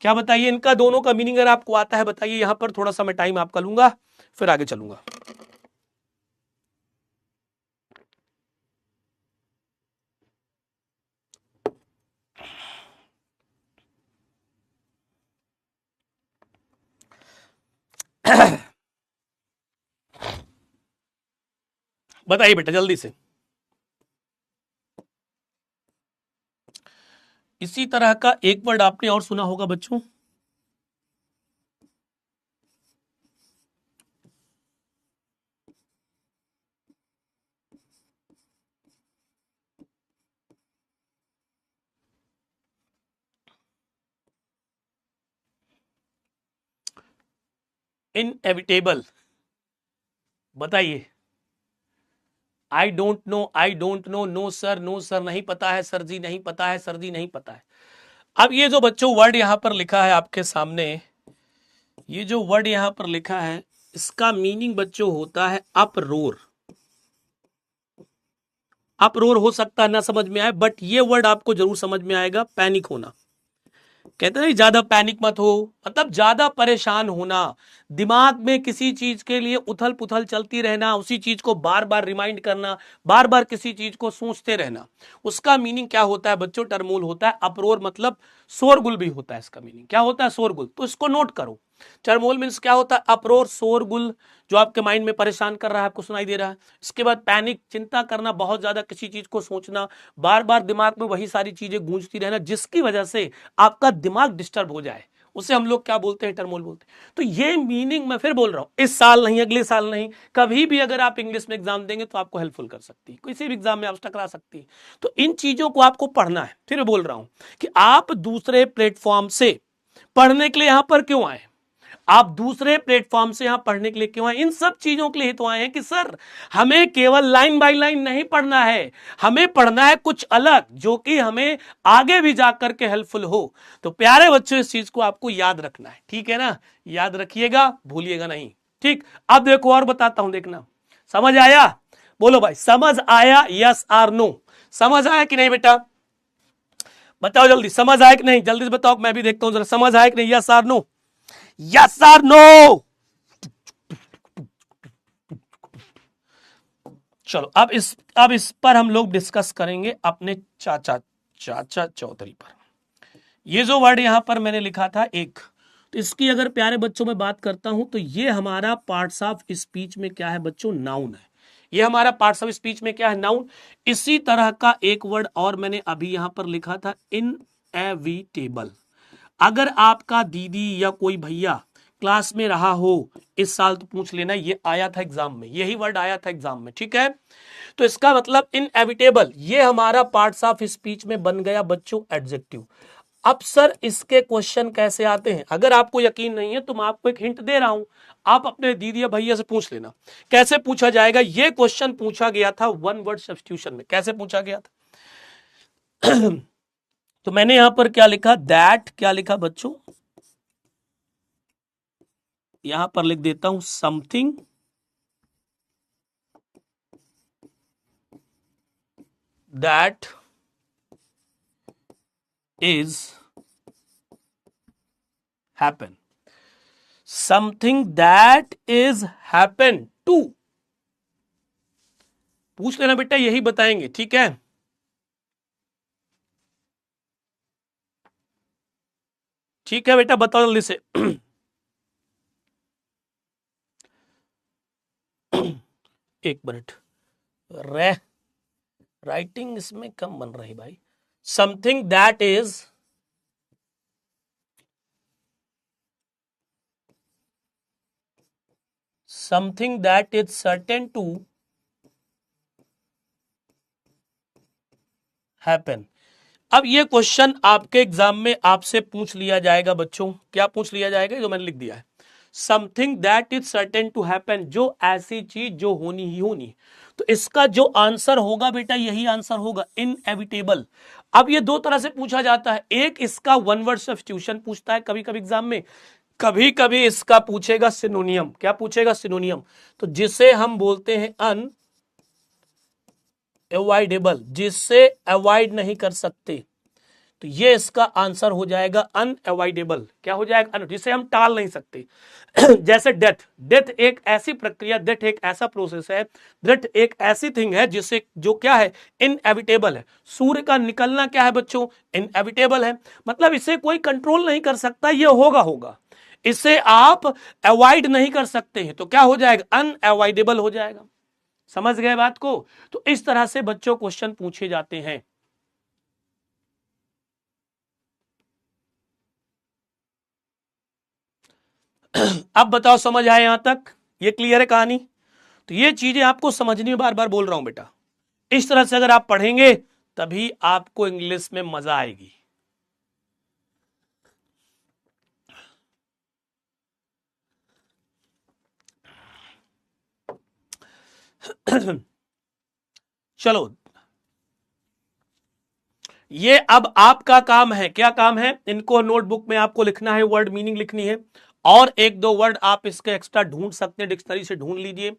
क्या बताइए इनका दोनों का मीनिंग अगर आपको आता है बताइए। यहां पर थोड़ा सा मैं टाइम आपका लूंगा, फिर आगे चलूंगा। बताइए बेटा जल्दी से। इसी तरह का एक वर्ड आपने और सुना होगा बच्चों, इनएविटेबल। बताइए। I don't know, I don't know, no sir, no sir, नहीं पता है सर जी, नहीं पता है सर जी, नहीं पता है। अब ये जो बच्चों वर्ड यहां पर लिखा है आपके सामने, ये जो वर्ड यहां पर लिखा है, इसका मीनिंग बच्चों होता है अपरोर। अपरोर हो सकता है ना समझ में आए, बट ये वर्ड आपको जरूर समझ में आएगा, पैनिक होना। कहते हैं ज्यादा पैनिक मत हो, मतलब ज्यादा परेशान होना, दिमाग में किसी चीज के लिए उथल पुथल चलती रहना, उसी चीज को बार बार रिमाइंड करना, बार बार किसी चीज को सोचते रहना, उसका मीनिंग क्या होता है बच्चों, टर्मोल होता है अपरोर, मतलब शोरगुल भी होता है इसका मीनिंग। क्या होता है, शोरगुल। तो इसको नोट करो, टर्मोल मीन्स क्या होता है, अपरोर, शोरगुल, जो आपके माइंड में परेशान कर रहा है, आपको सुनाई दे रहा है। इसके बाद पैनिक, चिंता करना, बहुत ज्यादा किसी चीज को सोचना, बार बार दिमाग में वही सारी चीजें गूंजती रहना, जिसकी वजह से आपका दिमाग डिस्टर्ब हो जाए, उसे हम लोग क्या बोलते हैं, टर्मोल बोलते हैं। तो ये मीनिंग मैं फिर बोल रहा हूं, इस साल नहीं, अगले साल नहीं, कभी भी अगर आप इंग्लिश में एग्जाम देंगे तो आपको हेल्पफुल कर सकती है, किसी भी एग्जाम में आप टकरा सकती है। तो इन चीजों को आपको पढ़ना है। फिर बोल रहा हूं कि आप दूसरे प्लेटफॉर्म से पढ़ने के लिए यहां पर क्यों आए, आप दूसरे प्लेटफॉर्म से यहां पढ़ने के लिए क्यों आए, इन सब चीजों के लिए तो आए हैं कि सर हमें केवल लाइन बाय लाइन नहीं पढ़ना है, हमें पढ़ना है कुछ अलग, जो कि हमें आगे भी जाकर के हेल्पफुल हो। तो प्यारे बच्चों, इस चीज को आपको याद रखना है, ठीक है ना, याद रखिएगा, भूलिएगा नहीं। ठीक, अब देखो और बताता हूं, देखना, समझ आया, बोलो भाई समझ आया, यस आर नो, समझ आया कि नहीं बेटा, बताओ जल्दी, समझ आया कि नहीं, जल्दी से बताओ, मैं भी देखता हूं जरा, समझ आया कि नहीं, यस आर नो, यस और नो, चलो अब इस पर हम लोग डिस्कस करेंगे अपने चाचा चाचा चौधरी पर। ये जो वर्ड यहां पर मैंने लिखा था एक, तो इसकी अगर प्यारे बच्चों में बात करता हूं तो ये हमारा पार्ट्स ऑफ स्पीच में क्या है बच्चों, नाउन है। ये हमारा पार्ट्स ऑफ स्पीच में क्या है, नाउन। इसी तरह का एक वर्ड और मैंने अभी यहां पर लिखा था, इनएविटेबल। अगर आपका दीदी या कोई भैया क्लास में रहा हो इस साल तो पूछ लेना, ये आया था एग्जाम में, यही वर्ड आया था एग्जाम में, ठीक है। तो इसका मतलब इनएविटेबल, ये हमारा पार्ट्स ऑफ स्पीच में बन गया बच्चों एडजेक्टिव। अब सर इसके क्वेश्चन कैसे आते हैं, अगर आपको यकीन नहीं है तो मैं आपको एक हिंट दे रहा हूं, आप अपने दीदी या भैया से पूछ लेना कैसे पूछा जाएगा। ये क्वेश्चन पूछा गया था वन वर्ड सब्स्टिट्यूशन में। कैसे पूछा गया था तो मैंने यहां पर क्या लिखा, दैट, क्या लिखा बच्चों, यहां पर लिख देता हूं something that is happen, something that is happen to. पूछ लेना बेटा, यही बताएंगे, ठीक है। ठीक है बेटा, बताओ जल्दी से एक मिनट, राइटिंग इसमें कम बन रही भाई। Something that is something that is certain to happen। अब ये क्वेश्चन आपके एग्जाम में आपसे पूछ लिया जाएगा बच्चों, क्या पूछ लिया जाएगा, जो मैंने लिख दिया है, something that is certain to happen, जो ऐसी चीज जो होनी ही होनी। तो इसका जो आंसर होगा बेटा, यही आंसर होगा, इनएविटेबल। अब ये दो तरह से पूछा जाता है, एक इसका वन वर्ड सब्स्टिट्यूशन पूछता है कभी कभी एग्जाम में, कभी कभी इसका पूछेगा सिनोनियम। क्या पूछेगा, सिनोनियम। तो जिसे हम बोलते हैं अनअवॉइडेबल, जिससे अवॉइड नहीं कर सकते, तो ये इसका आंसर हो जाएगा अनअवॉइडेबल। क्या हो जाएगा, जिसे हम टाल नहीं सकते जैसे डेथ, डेथ एक ऐसी प्रक्रिया, डेथ एक ऐसा प्रोसेस है, डेथ एक ऐसी थिंग है जिसे, जो क्या है, इनएविटेबल है। सूर्य का निकलना क्या है बच्चों, इनएविटेबल है, मतलब इसे कोई कंट्रोल नहीं कर सकता, ये होगा होगा, इसे आप अवॉइड नहीं कर सकते हैं, तो क्या हो जाएगा, अनअवॉइडेबल हो जाएगा। समझ गए बात को। तो इस तरह से बच्चों क्वेश्चन पूछे जाते हैं। अब बताओ, समझ आए यहां तक, ये क्लियर है कहानी। तो ये चीजें आपको समझनी है, बार बार बोल रहा हूं बेटा, इस तरह से अगर आप पढ़ेंगे तभी आपको इंग्लिश में मजा आएगी। चलो, ये अब आपका काम है, क्या काम है, इनको नोटबुक में आपको लिखना है, वर्ड मीनिंग लिखनी है, और एक दो वर्ड आप इसके एक्स्ट्रा ढूंढ सकते हैं, डिक्शनरी से ढूंढ लीजिए,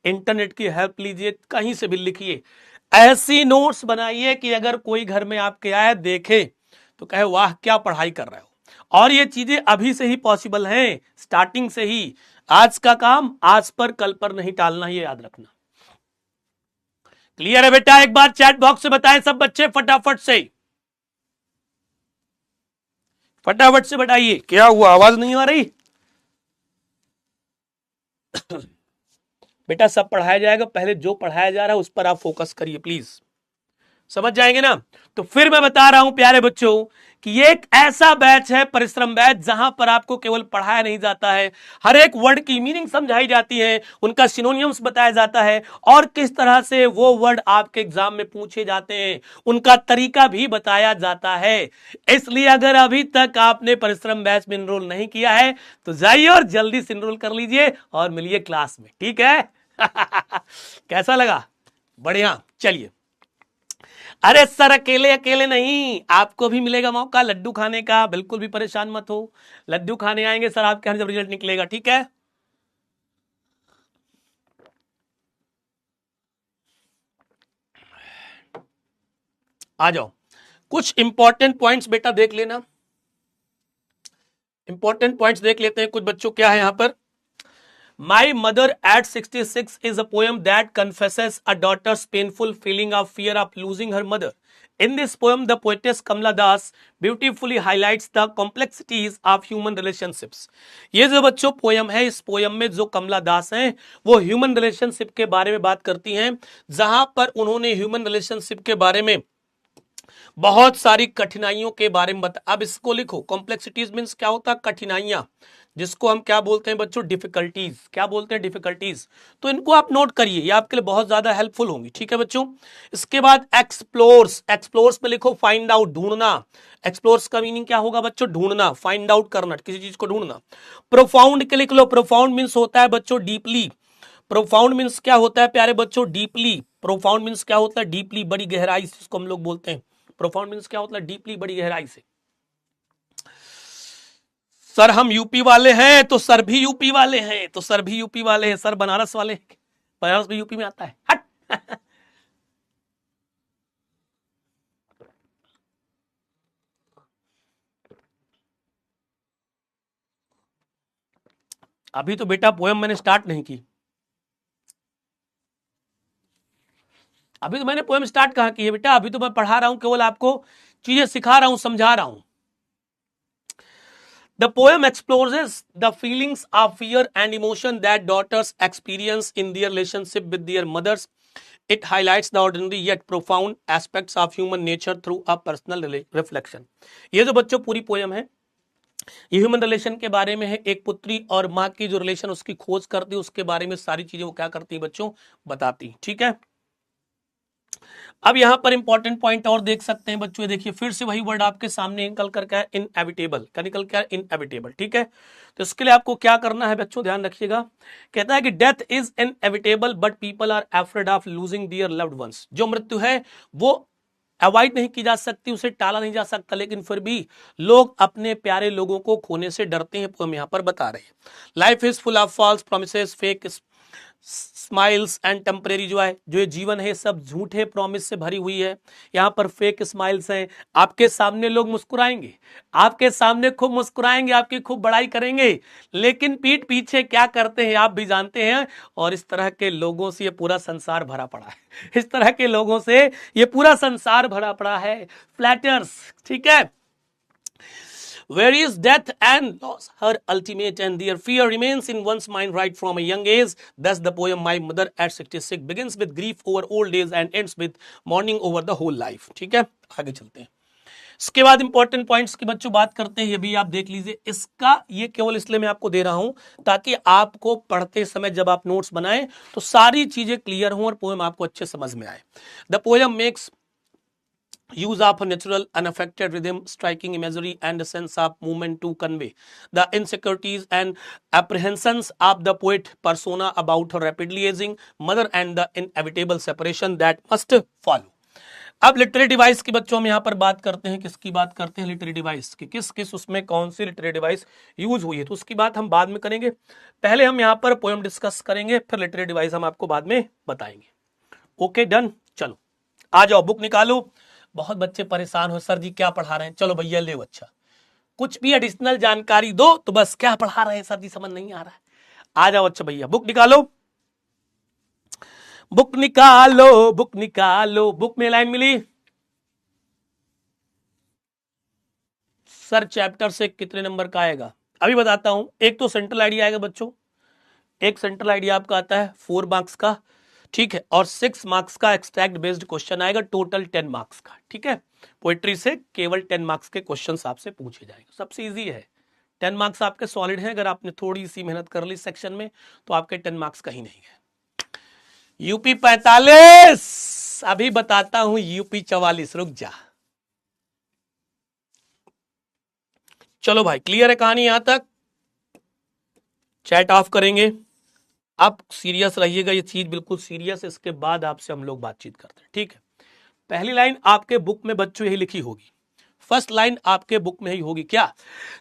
इंटरनेट की हेल्प लीजिए, कहीं से भी लिखिए। ऐसी नोट्स बनाइए कि अगर कोई घर में आपके आए देखे तो कहे वाह क्या पढ़ाई कर रहे हो। और ये चीजें अभी से ही पॉसिबल हैं, स्टार्टिंग से ही। आज का काम आज पर, कल पर नहीं टालना, ये याद रखना। क्लियर है बेटा, एक बार चैट बॉक्स से बताएं सब बच्चे, फटाफट से, फटाफट से बताइए, क्या हुआ, आवाज नहीं आ रही बेटा सब पढ़ाया जाएगा, पहले जो पढ़ाया जा रहा है उस पर आप फोकस करिए प्लीज, समझ जाएंगे ना। तो फिर मैं बता रहा हूं प्यारे बच्चों कि ये एक ऐसा बैच है, परिश्रम बैच, जहां पर आपको केवल पढ़ाया नहीं जाता है, हर एक वर्ड की मीनिंग समझाई जाती है, उनका सिनोनियम्स बताया जाता है, और किस तरह से वो वर्ड आपके एग्जाम में पूछे जाते हैं उनका तरीका भी बताया जाता है। इसलिए अगर अभी तक आपने परिश्रम बैच में इनरोल नहीं किया है तो जाइए और जल्दी से इनरोल कर लीजिए और मिलिए क्लास में, ठीक है कैसा लगा, बढ़िया, चलिए। अरे सर अकेले अकेले नहीं, आपको भी मिलेगा मौका लड्डू खाने का, बिल्कुल भी परेशान मत हो, लड्डू खाने आएंगे सर आपके यहाँ जब रिजल्ट निकलेगा, ठीक है। आ जाओ, कुछ इंपॉर्टेंट पॉइंट्स बेटा देख लेना, इंपॉर्टेंट पॉइंट्स देख लेते हैं कुछ बच्चों, क्या है यहां पर। My mother at 66 is a poem that confesses a daughter's painful feeling of fear of losing her mother. In this poem, the poetess Kamala Das beautifully highlights the complexities of human relationships. ये जो बच्चों poem है, इस poem में जो कमला दास हैं वो human relationship के बारे में बात करती हैं, जहां पर उन्होंने ह्यूमन रिलेशनशिप के बारे में बहुत सारी कठिनाइयों के बारे में बता। अब इसको लिखो, कॉम्प्लेक्सिटीज मीन्स क्या होता है, कठिनाइयां, जिसको हम क्या बोलते हैं बच्चों, डिफिकल्टीज। क्या बोलते हैं, डिफिकल्टीज। तो इनको आप नोट करिए, ये आपके लिए बहुत ज्यादा हेल्पफुल होंगी, ठीक है बच्चों। इसके बाद एक्सप्लोर्स, एक्सप्लोर्स में लिखो फाइंड आउट, ढूंढना। एक्सप्लोर्स का मीनिंग क्या होगा बच्चों, ढूंढना, फाइंड आउट करना, किसी चीज को ढूंढना। प्रोफाउंड के लिख लो, प्रोफाउंड मीन्स होता है बच्चों डीपली। प्रोफाउंड मीन्स क्या होता है प्यारे बच्चों, डीपली। प्रोफाउंड मीन्स क्या होता है, डीपली, बड़ी गहराई से, जिसको हम लोग बोलते हैं। प्रोफाउंड मीन्स क्या होता है, डीपली, बड़ी गहराई से। सर हम यूपी वाले हैं, तो सर भी यूपी वाले हैं, तो सर भी यूपी वाले हैं। सर बनारस वाले हैं, बनारस भी यूपी में आता है, हट। अभी तो बेटा पोएम मैंने स्टार्ट नहीं की, अभी तो मैंने पोएम स्टार्ट कहाँ की है बेटा, अभी तो मैं पढ़ा रहा हूं, केवल आपको चीजें सिखा रहा हूं, समझा रहा हूं। The poem explores the feelings of fear and emotion that daughters experience in their relationship with their mothers. It highlights the ordinary yet profound aspects of human nature through a personal reflection. ये जो बच्चों पूरी poem है, ये human relation के बारे में है। एक पुत्री और माँ की जो रिलेशन उसकी खोज करती है, उसके बारे में सारी चीजें वो क्या करती है बच्चों, बताती, ठीक है। अब यहां पर इंपॉर्टेंट पॉइंट और देख सकते हैं बच्चों, देखिए फिर से वही वर्ड आपके सामने निकल कर क्या है, इनएविटेबल। क्या निकल क्या है, इनएविटेबल, ठीक है। तो इसके लिए आपको क्या करना है बच्चों, ध्यान रखिएगा। कहता है कि death is inevitable but people are afraid of losing their loved ones. जो मृत्यु है वो अवॉइड नहीं की जा सकती, उसे टाला नहीं जा सकता, लेकिन फिर भी लोग अपने प्यारे लोगों को खोने से डरते हैं, हम यहां पर बता रहे हैं। Life is full of false promises, fake smiles and temporary joy. जो ये जीवन है सब झूठे प्रॉमिस से भरी हुई है। यहाँ पर फेक स्माइल्स हैं, आपके सामने लोग मुस्कुराएंगे, आपके सामने खूब मुस्कुराएंगे, आपकी खूब बड़ाई करेंगे, लेकिन पीठ पीछे क्या करते हैं आप भी जानते हैं। और इस तरह के लोगों से ये पूरा संसार भरा पड़ा है, इस तरह के लोगों से ये पूरा संसार भरा पड़ा है, फ्लैटर्स, ठीक है। Where is death and loss her ultimate, and their fear remains in one's mind right from a young age. Thus the poem My Mother at 66 begins with grief over old days and ends with mourning over the whole life. ठीक है, आगे चलते हैं। इसके बाद important points की बच्चों बात करते हैं, ये भी आप देख लीजिए। इसका ये केवल इसलिए मैं आपको दे रहा हूं ताकि आपको पढ़ते समय जब आप नोट्स बनाएं तो सारी चीजें क्लियर हों और पोएम आपको अच्छे समझ में आए। The poem makes use of a natural unaffected rhythm, striking imagery and a sense of movement to convey the insecurities and apprehensions of the poet persona about her rapidly aging mother and the inevitable separation that must follow. अब literary device की बच्चों हम यहाँ पर बात करते हैं, किसकी बात करते हैं, लिटरेरी डिवाइस की। किस किस उसमें कौन सी लिटरेरी डिवाइस यूज हुई है तो उसकी बात हम बाद में करेंगे। पहले हम यहाँ पर पोएम डिस्कस करेंगे, फिर लिटरेरी डिवाइस हम आपको बाद में बताएंगे। ओके डन, चलो आ जाओ, बुक निकालो। बहुत बच्चे परेशान हो, सर जी क्या पढ़ा रहे हैं, चलो भैया ले, अच्छा कुछ भी एडिशनल जानकारी दो तो बस क्या पढ़ा रहे हैं सर जी समझ नहीं आ रहा है, आ जाओ। अच्छा भैया बुक निकालो, बुक निकालो, बुक निकालो। बुक में लाइन मिली सर, चैप्टर से कितने नंबर का आएगा अभी बताता हूं। एक तो सेंट्रल आइडिया आएगा बच्चों, एक सेंट्रल आइडिया आपका आता है 4 मार्क्स का, ठीक है, और 6 मार्क्स का एक्सट्रैक्ट बेस्ड क्वेश्चन आएगा, टोटल 10 मार्क्स का, ठीक है। पोएट्री से केवल 10 मार्क्स के क्वेश्चंस आपसे पूछे जाएंगे, सबसे इजी है। 10 मार्क्स आपके सॉलिड हैं, अगर आपने थोड़ी सी मेहनत कर ली सेक्शन में तो आपके 10 मार्क्स कहीं नहीं है। यूपी 45 अभी बताता हूं, यूपी 44 रुक जा। चलो भाई क्लियर है कहानी यहां तक, चैट ऑफ करेंगे। आप सीरियस रहिएगा, ये चीज बिल्कुल सीरियस है, इसके बाद आपसे हम लोग बातचीत करते हैं, ठीक है। पहली लाइन आपके बुक में बच्चों यही लिखी होगी, फर्स्ट लाइन आपके बुक में ही होगी क्या?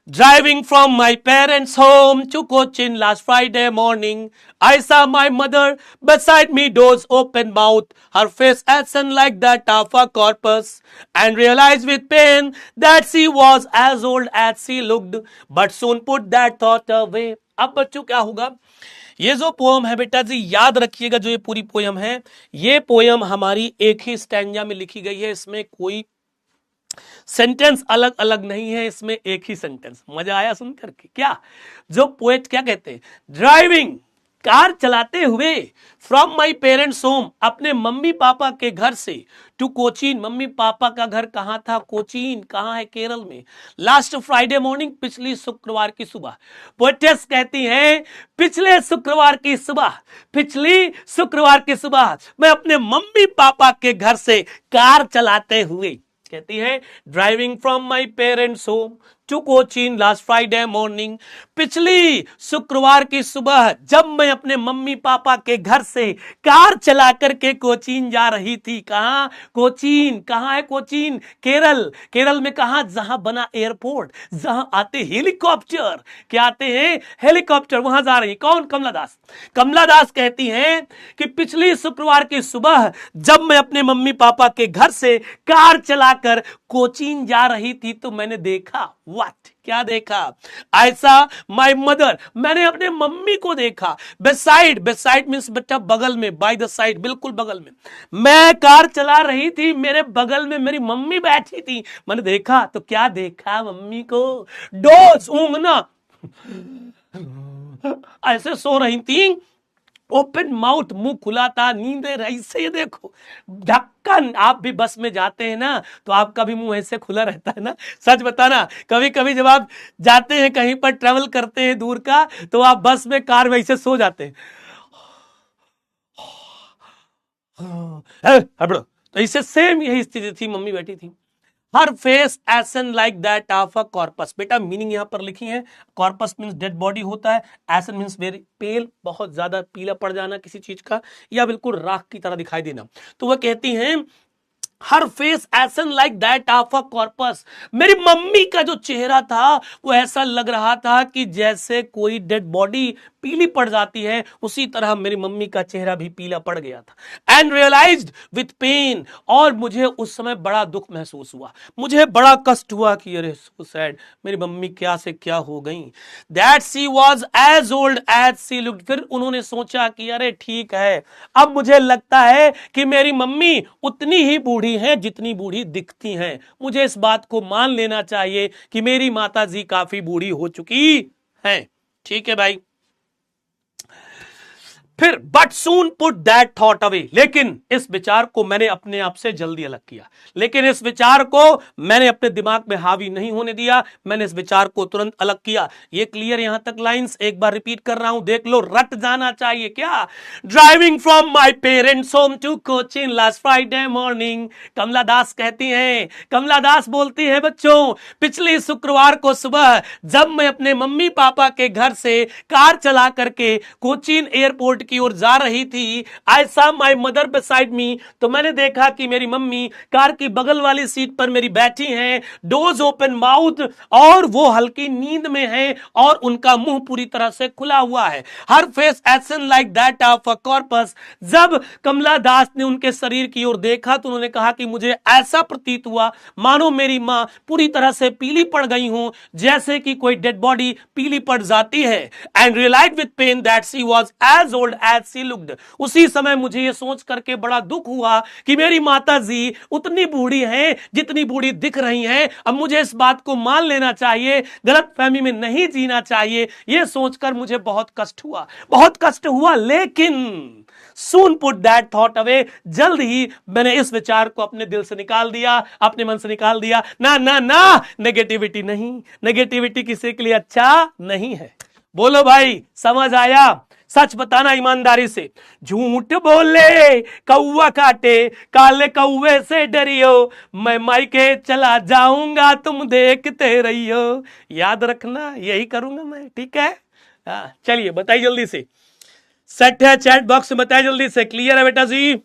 Driving from my parents home to Cochin last Friday morning, I saw my mother beside me, doors open mouth, her face ashen like that of a corpse, and realized with pain that she was as old as she looked, but soon put that thought away. अब बच्चों क्या होगा, ये जो poem है बेटा जी याद रखिएगा, जो ये पूरी पोयम है, ये पोयम हमारी एक ही स्टैंजा में लिखी गई है, इसमें कोई सेंटेंस अलग अलग नहीं है, इसमें एक ही सेंटेंस। मजा आया सुन करके? क्या जो पोएट क्या कहते हैं, ड्राइविंग कार चलाते हुए, फ्रॉम माई पेरेंट्स होम अपने मम्मी पापा के घर से, टू कोचीन मम्मी पापा का घर कहां था? कोचीन कहां है? केरल में। लास्ट फ्राइडे मॉर्निंग पिछली शुक्रवार की सुबह, पोएटेस कहती हैं पिछले शुक्रवार की सुबह, पिछली शुक्रवार की सुबह मैं अपने मम्मी पापा के घर से कार चलाते हुए, कहती है driving from my parents home to Cochin last Friday morning, पिछली शुक्रवार की सुबह जब मैं अपने मम्मी पापा के घर से कार चला करके कोचीन जा रही थी। कहां? कोचीन। कहां है कोचीन? केरल। केरल में कहां? जहां बना एयरपोर्ट, जहां आते हेलीकॉप्टर, क्या आते हैं? हेलीकॉप्टर, वहां जा रही। कौन? कमला दास। कमला दास कहती हैं कि पिछली शुक्रवार की सुबह जब मैं अपने मम्मी पापा के घर से कार चलाकर कोचीन जा रही थी तो मैंने देखा, व्हाट, क्या देखा? ऐसा माय मदर, मैंने अपने मम्मी को देखा, बेसाइड, बेसाइड मींस बेटा बगल में, बाय द साइड, बिल्कुल बगल में। मैं कार चला रही थी, मेरे बगल में मेरी मम्मी बैठी थी, मैंने देखा तो क्या देखा? मम्मी को डोज, ऊँघना, ऐसे सो रही थी, ओपन माउथ, मुंह खुला था, नींद ऐसे। देखो ढक्कन, आप भी बस में जाते हैं ना तो आपका भी मुंह ऐसे खुला रहता है ना? सच बताना, कभी कभी जब आप जाते हैं कहीं पर, ट्रेवल करते हैं दूर का, तो आप बस में, कार में ऐसे सो जाते हैं। तो इससे सेम यही स्थिति थी, मम्मी बैठी थी। Her face ashen like that of a corpse. बेटा मीनिंग यहां पर लिखी है, कॉर्पस मींस डेड बॉडी होता है, एसन मींस वेरी पेल, बहुत ज्यादा पीला पड़ जाना किसी चीज का, या बिल्कुल राख की तरह दिखाई देना। तो वह कहती हैं her face ashen like that of a corpse, मेरी मम्मी का जो चेहरा था वो ऐसा लग रहा था कि जैसे कोई डेड बॉडी पीली पड़ जाती है, उसी तरह मेरी मम्मी का चेहरा भी पीला पड़ गया था। एंड रियलाइज्ड विथ पेन, और मुझे उस समय बड़ा दुख महसूस हुआ, मुझे बड़ा कष्ट हुआ कि अरे सो सैड, मेरी मम्मी क्या से क्या हो गई। That she was as old as she looked, फिर उन्होंने सोचा कि अरे ठीक है, अब मुझे लगता है कि मेरी मम्मी उतनी ही बूढ़ी हैं जितनी बूढ़ी दिखती हैं, मुझे इस बात को मान लेना चाहिए कि मेरी माता जी काफी बूढ़ी हो चुकी हैं। ठीक है भाई। फिर but soon put that thought away, लेकिन इस विचार को मैंने अपने आप से जल्दी अलग किया, लेकिन इस विचार को मैंने अपने दिमाग में हावी नहीं होने दिया, मैंने इस विचार को तुरंत अलग किया। ये क्लियर यहां तक लाइंस? एक बार रिपीट कर रहा हूं, देख लो, रट जाना चाहिए। क्या? Driving from my parents home to Cochin last Friday morning, Kamala Das कहती हैं, कमला दास बोलती है बच्चों, पिछली शुक्रवार को सुबह जब मैं अपने मम्मी पापा के घर से कार चला करके कोचीन एयरपोर्ट की ओर जा रही थी, I saw my mother beside me, तो मैंने देखा कि मेरी मम्मी कार की बगल वाली सीट पर मेरी बैठी हैं, डोज ओपन माउथ, और वो हल्की नींद में हैं और उनका मुंह पूरी तरह से खुला हुआ है। Her face ashen like that of a corpse, जब कमला दास ने उनके शरीर की ओर देखा तो उन्होंने कहा कि मुझे ऐसा प्रतीत हुआ मानो मेरी मां पूरी तरह से पीली पड़ गई हूं, जैसे कि कोई डेड बॉडी पीली पड़ जाती है। And realised with pain that she was as old as she looked, उसी समय मुझे यह सोच करके बड़ा दुख हुआ कि मेरी माता जी उतनी बूढ़ी हैं जितनी बूढ़ी दिख रही हैं। अब मुझे इस बात को मान लेना चाहिए, गलतफहमी में नहीं जीना चाहिए। यह सोचकर मुझे बहुत कष्ट हुआ, बहुत कष्ट हुआ, लेकिन सून पुट दैट थॉट अवे, जल्द ही मैंने इस विचार को अपने दिल से निकाल दिया, अपने मन से निकाल दिया। ना ना ना, नेगेटिविटी नहीं, नेगेटिविटी किसी के लिए अच्छा नहीं है। बोलो भाई, समझ आया? सच बताना ईमानदारी से, झूठ बोले कौवा काटे, काले कौवे से डरियो, मैं मायके चला जाऊंगा तुम देखते रहियो। याद रखना, यही करूंगा मैं, ठीक है? चलिए बताइए जल्दी से, सेट है चैट बॉक्स में, बताइए जल्दी से, क्लियर है बेटा जी?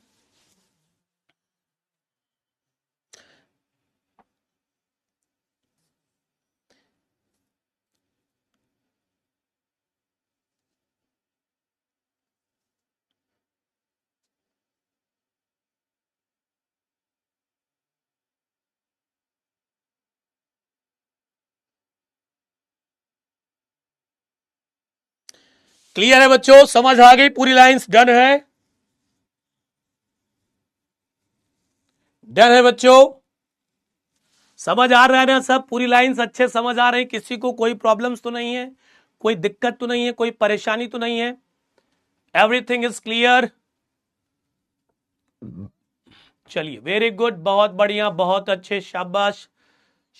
क्लियर है बच्चों, समझ आ गई, पूरी लाइंस डन है, डन है बच्चों, समझ आ रहा है ना सब, पूरी लाइंस अच्छे समझ आ रही, किसी को कोई प्रॉब्लम्स तो नहीं है, कोई दिक्कत तो नहीं है, कोई परेशानी तो नहीं है, एवरीथिंग इज क्लियर। चलिए वेरी गुड, बहुत बढ़िया, बहुत अच्छे, शाबाश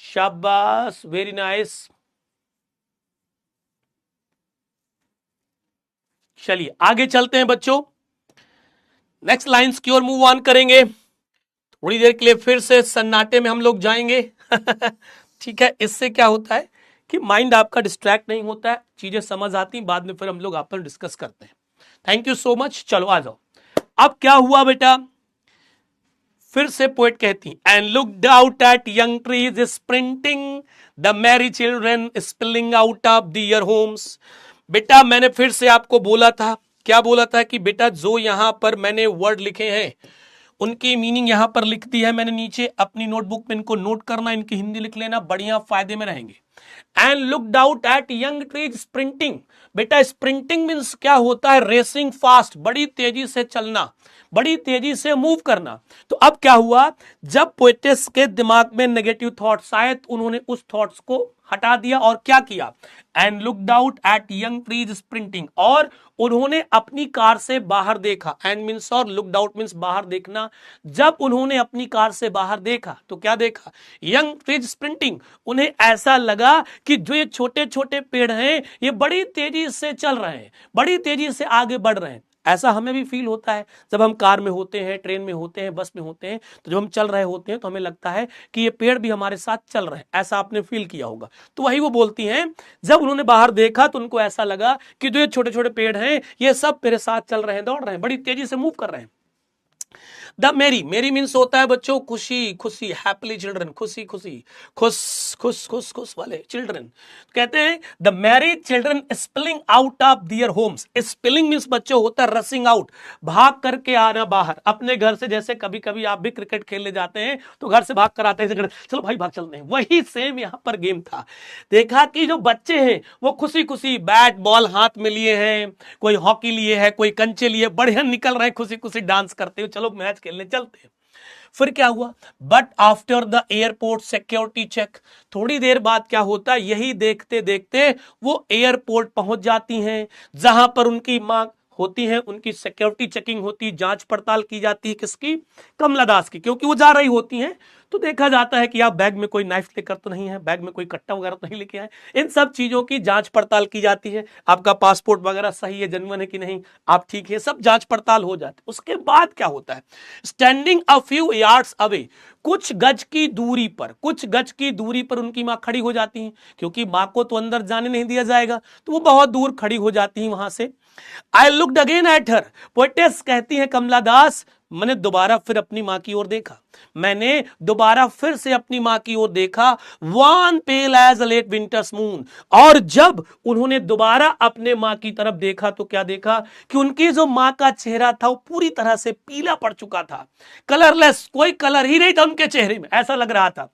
शाबाश, वेरी नाइस। चलिए आगे चलते हैं बच्चों, नेक्स्ट लाइंस की ओर मूव ऑन करेंगे। थोड़ी देर के लिए फिर से सन्नाटे में हम लोग जाएंगे ठीक है, इससे क्या होता है कि माइंड आपका डिस्ट्रैक्ट नहीं होता है, चीजें समझ आती, बाद में फिर हम लोग आपस डिस्कस करते हैं। थैंक यू सो मच, चलो आ जाओ। अब क्या हुआ बेटा, फिर से पोएट कहती, and looked out at young trees sprinting the merry children spilling out of their homes. बेटा मैंने फिर से आपको बोला था, क्या बोला था कि बेटा जो यहां पर मैंने वर्ड लिखे हैं उनकी मीनिंग यहां पर लिख दी है मैंने नीचे, अपनी नोटबुक में इनको नोट करना, इनकी हिंदी लिख लेना, बढ़िया फायदे में रहेंगे। And looked out at young trees sprinting, बेटा स्प्रिंटिंग मीन्स क्या होता है, रेसिंग फास्ट, बड़ी तेजी से चलना, बड़ी तेजी से मूव करना। तो अब क्या हुआ, जब पोएटेस के दिमाग में नेगेटिव थॉट्स आए तो उन्होंने उस थॉट्स को हटा दिया और क्या किया, and looked out at young trees sprinting, और उन्होंने अपनी कार से बाहर देखा, एंड मीन्स और लुक्ड आउट मीन्स बाहर देखना। जब उन्होंने अपनी कार से बाहर देखा तो क्या देखा, यंग ट्रीज स्प्रिंटिंग, उन्हें ऐसा लगा कि जो ये छोटे छोटे पेड़ हैं ये बड़ी तेजी से चल रहे हैं, बड़ी तेजी से आगे बढ़ रहे हैं। ऐसा हमें भी फील होता है जब हम कार में होते हैं, ट्रेन में होते हैं, बस में होते हैं, तो जब हम चल रहे होते हैं तो हमें लगता है कि ये पेड़ भी हमारे साथ चल रहे हैं, ऐसा आपने फील किया होगा। तो वही वो बोलती हैं, जब उन्होंने बाहर देखा तो उनको ऐसा लगा कि जो ये छोटे छोटे पेड़ हैं ये सब मेरे साथ चल रहे हैं, दौड़ रहे हैं, बड़ी तेजी से मूव कर रहे हैं। द मेरी, मेरी मीन्स होता है बच्चों खुशी, खुशी, हैप्पीली चिल्ड्रन, खुशी खुशी, खुश खुश खुश खुश वाले चिल्ड्रन। कहते हैं the merry children spilling out of their homes. Spilling means बच्चों होता है रसिंग आउट, भाग करके आना बाहर अपने घर से। जैसे कभी कभी आप भी क्रिकेट खेलने जाते हैं तो घर से भाग कर आते हैं, चलो भाई भाग चलते हैं, वही सेम यहां पर गेम था। देखा कि जो बच्चे हैं वो खुशी खुशी बैट बॉल हाथ में लिए हैं, कोई हॉकी लिए है, कोई कंचे लिए, बढ़िया निकल रहे हैं, खुशी खुशी डांस करते हुए, चलो मैच खेलने चलते हैं। फिर क्या हुआ, but after the airport security check, थोड़ी देर बाद क्या होता है, यही देखते देखते वो एयरपोर्ट पहुंच जाती हैं जहां पर उनकी मां होती है, उनकी सिक्योरिटी चेकिंग होती है, जांच पड़ताल की जाती है, किसकी, कमला दास की, क्योंकि वो जा रही होती हैं। तो देखा जाता है कि आप बैग में कोई नाइफ लेकर तो नहीं है, बैग में कोई कट्टा वगैरह तो नहीं लेके आए, इन सब चीजों की जांच पड़ताल की जाती है, आपका पासपोर्ट वगैरह सही है, जेन्युइन है कि नहीं, आप ठीक है, सब जांच पड़ताल हो जाती है। उसके बाद क्या होता है, standing a few yards away, कुछ गज की दूरी पर, कुछ गज की दूरी पर उनकी मां खड़ी हो जाती हैं, क्योंकि मां को तो अंदर जाने नहीं दिया जाएगा, तो वो बहुत दूर खड़ी हो जाती हैं वहां से। I looked again at her, poetess कहती है कमला दास, मैंने दोबारा फिर अपनी मां की ओर देखा, मैंने दोबारा फिर से अपनी मां की ओर देखा, wan pale as a late winter's moon. और जब उन्होंने दोबारा अपने मां की तरफ देखा तो क्या देखा कि उनकी जो मां का चेहरा था वो पूरी तरह से पीला पड़ चुका था, कलरलेस, कोई कलर ही नहीं था उनके चेहरे में, ऐसा लग रहा था।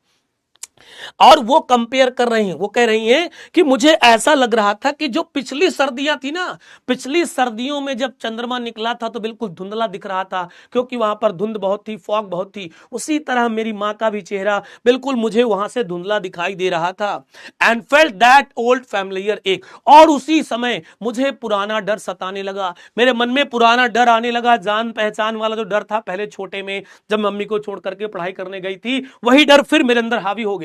और वो कंपेयर कर रही हैं, वो कह रही हैं कि मुझे ऐसा लग रहा था कि जो पिछली सर्दियां थी ना, पिछली सर्दियों में जब चंद्रमा निकला था तो बिल्कुल धुंधला दिख रहा था, क्योंकि वहां पर धुंध बहुत थी, फॉग बहुत थी, उसी तरह मेरी मां का भी चेहरा बिल्कुल मुझे वहां से धुंधला दिखाई दे रहा था। And felt that old familiar एक, और उसी समय मुझे पुराना डर सताने लगा, मेरे मन में पुराना डर आने लगा, जान पहचान वाला जो डर था पहले छोटे में जब मम्मी को छोड़ करके पढ़ाई करने गई थी, वही डर फिर मेरे अंदर हावी हो गया।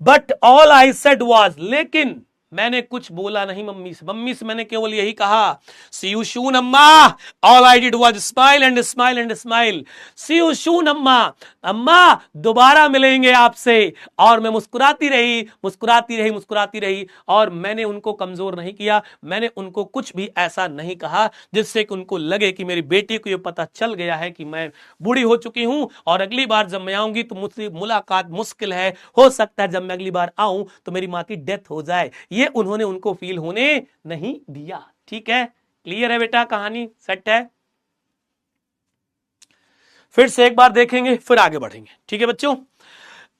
But all I said was, लेकिन मैंने कुछ बोला नहीं मम्मी से, मम्मी से मैंने केवल यही कहा, सी यू सून अम्मा। All I did was smile and smile and smile, see you soon अम्मा, अम्मा दोबारा मिलेंगे आपसे। और मैं मुस्कुराती रही, मुस्कुराती रही, मुस्कुराती रही, और मैंने उनको कमजोर नहीं किया, मैंने उनको कुछ भी ऐसा नहीं कहा जिससे कि उनको लगे कि मेरी बेटी को यह पता चल गया है कि मैं बूढ़ी हो चुकी हूं और अगली बार जब मैं आऊंगी तो मुझसे मुलाकात मुश्किल है, हो सकता है जब मैं अगली बार आऊं तो मेरी मां की डेथ हो जाए। ये उन्होंने उनको फील होने नहीं दिया। ठीक है, क्लियर है बेटा, कहानी सेट है। फिर से एक बार देखेंगे फिर आगे बढ़ेंगे, ठीक है बच्चों।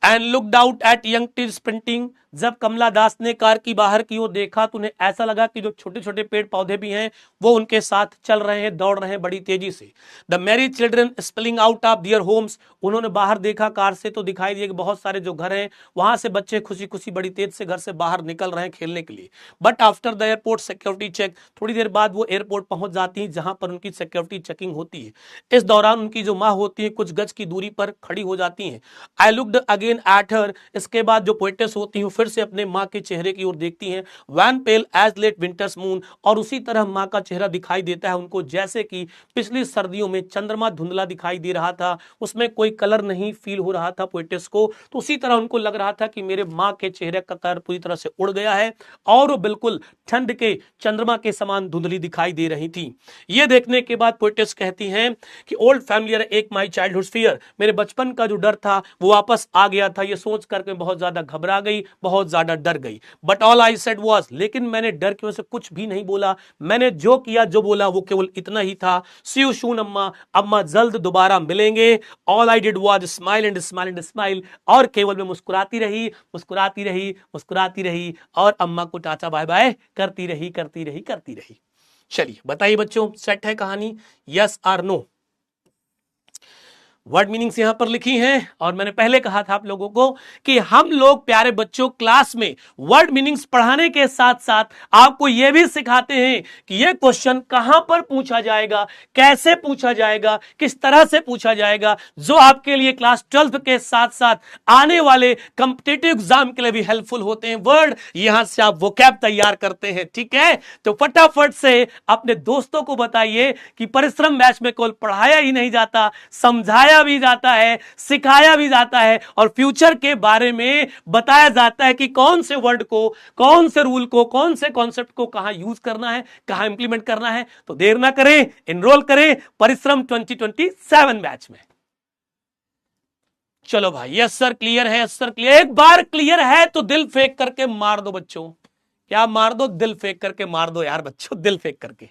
And looked out at young trees sprinting जब कमला दास ने कार की बाहर की ओर देखा तो उन्हें ऐसा लगा कि जो छोटे छोटे पेड़ पौधे भी हैं वो उनके साथ चल रहे हैं, दौड़ रहे हैं बड़ी तेजी से। The merry children spilling out of their homes, उन्होंने बाहर देखा कार से तो दिखाई दिया कि बहुत सारे जो घर हैं वहां से बच्चे खुशी खुशी बड़ी तेज से घर से बाहर निकल रहे हैं खेलने के लिए। But after the airport security check, थोड़ी देर बाद वो एयरपोर्ट पहुंच जाती हैं जहां पर उनकी सिक्योरिटी चेकिंग होती है। इस दौरान उनकी जो माँ होती है कुछ गज की दूरी पर खड़ी हो जाती हैं। आई लुक्ड अगेन एट हर, इसके बाद जो पोएटेस होती हैं फिर से अपने माँ के चेहरे की ओर देखती हैं। वैन पेल एज लेट विंटर्स मून, और उसी तरह माँ का चेहरा दिखाई देता है उनको जैसे कि पिछली सर्दियों में चंद्रमा धुंधला दिखाई दे रहा था, उसमें कोई कलर नहीं फील हो रहा था पोएटेस को, तो उसी तरह उनको लग रहा था कि मेरे माँ के चेहरे का कलर पूरी तरह से उड़ गया है और वो बिल्कुल ठंड के चंद्रमा के समान धुंधली दिखाई दे रही थी। ये देखने के बाद पोएटेस कहती हैं कि ओल्ड फैमिलियर एक माई चाइल्डहुड फियर, मेरे बचपन का जो डर था वो वापस आ गया था। ये सोच करके बहुत ज्यादा घबरा गई, बहुत ज्यादा डर गई। But all I said was, लेकिन मैंने डर की वजह से कुछ भी नहीं बोला, मैंने जो किया जो बोला वो केवल इतना ही था, सी यू सून अम्मा, अम्मा जल्द दोबारा मिलेंगे। All I did was smile and smile and smile, और केवल मैं मुस्कुराती रही, मुस्कुराती रही, मुस्कुराती रही और अम्मा को टाटा बाय बाय करती रही, करती रही, करती रही। चलिए बताइए बच्चों, सेट है कहानी, यस और नो? वर्ड मीनिंग्स यहां पर लिखी हैं और मैंने पहले कहा था आप लोगों को कि हम लोग प्यारे बच्चों क्लास में वर्ड मीनिंग्स पढ़ाने के साथ साथ आपको यह भी सिखाते हैं कि यह क्वेश्चन कहां पर पूछा जाएगा, कैसे पूछा जाएगा, किस तरह से पूछा जाएगा, जो आपके लिए क्लास 12 के साथ साथ आने वाले कॉम्पिटिटिव एग्जाम के लिए भी हेल्पफुल होते हैं। वर्ड यहां से आप वोकैब तैयार करते हैं, ठीक है? तो फटाफट से अपने दोस्तों को बताइए कि परिश्रम बैच में केवल पढ़ाया ही नहीं जाता, समझाया भी जाता है, सिखाया भी जाता है और फ्यूचर के बारे में बताया जाता है कि कौन से वर्ड को, कौन से रूल को, कौन से कॉन्सेप्ट को कहां यूज करना है, कहां इंप्लीमेंट करना है। तो देर ना करें, एनरोल करें परिश्रम 2027 बैच में। चलो भाई, यस सर क्लियर है, यस सर क्लियर। एक बार क्लियर है तो दिल फेंक करके मार दो बच्चों। क्या मार दो? दिल फेंक करके मार दो यार बच्चों, दिल फेंक करके।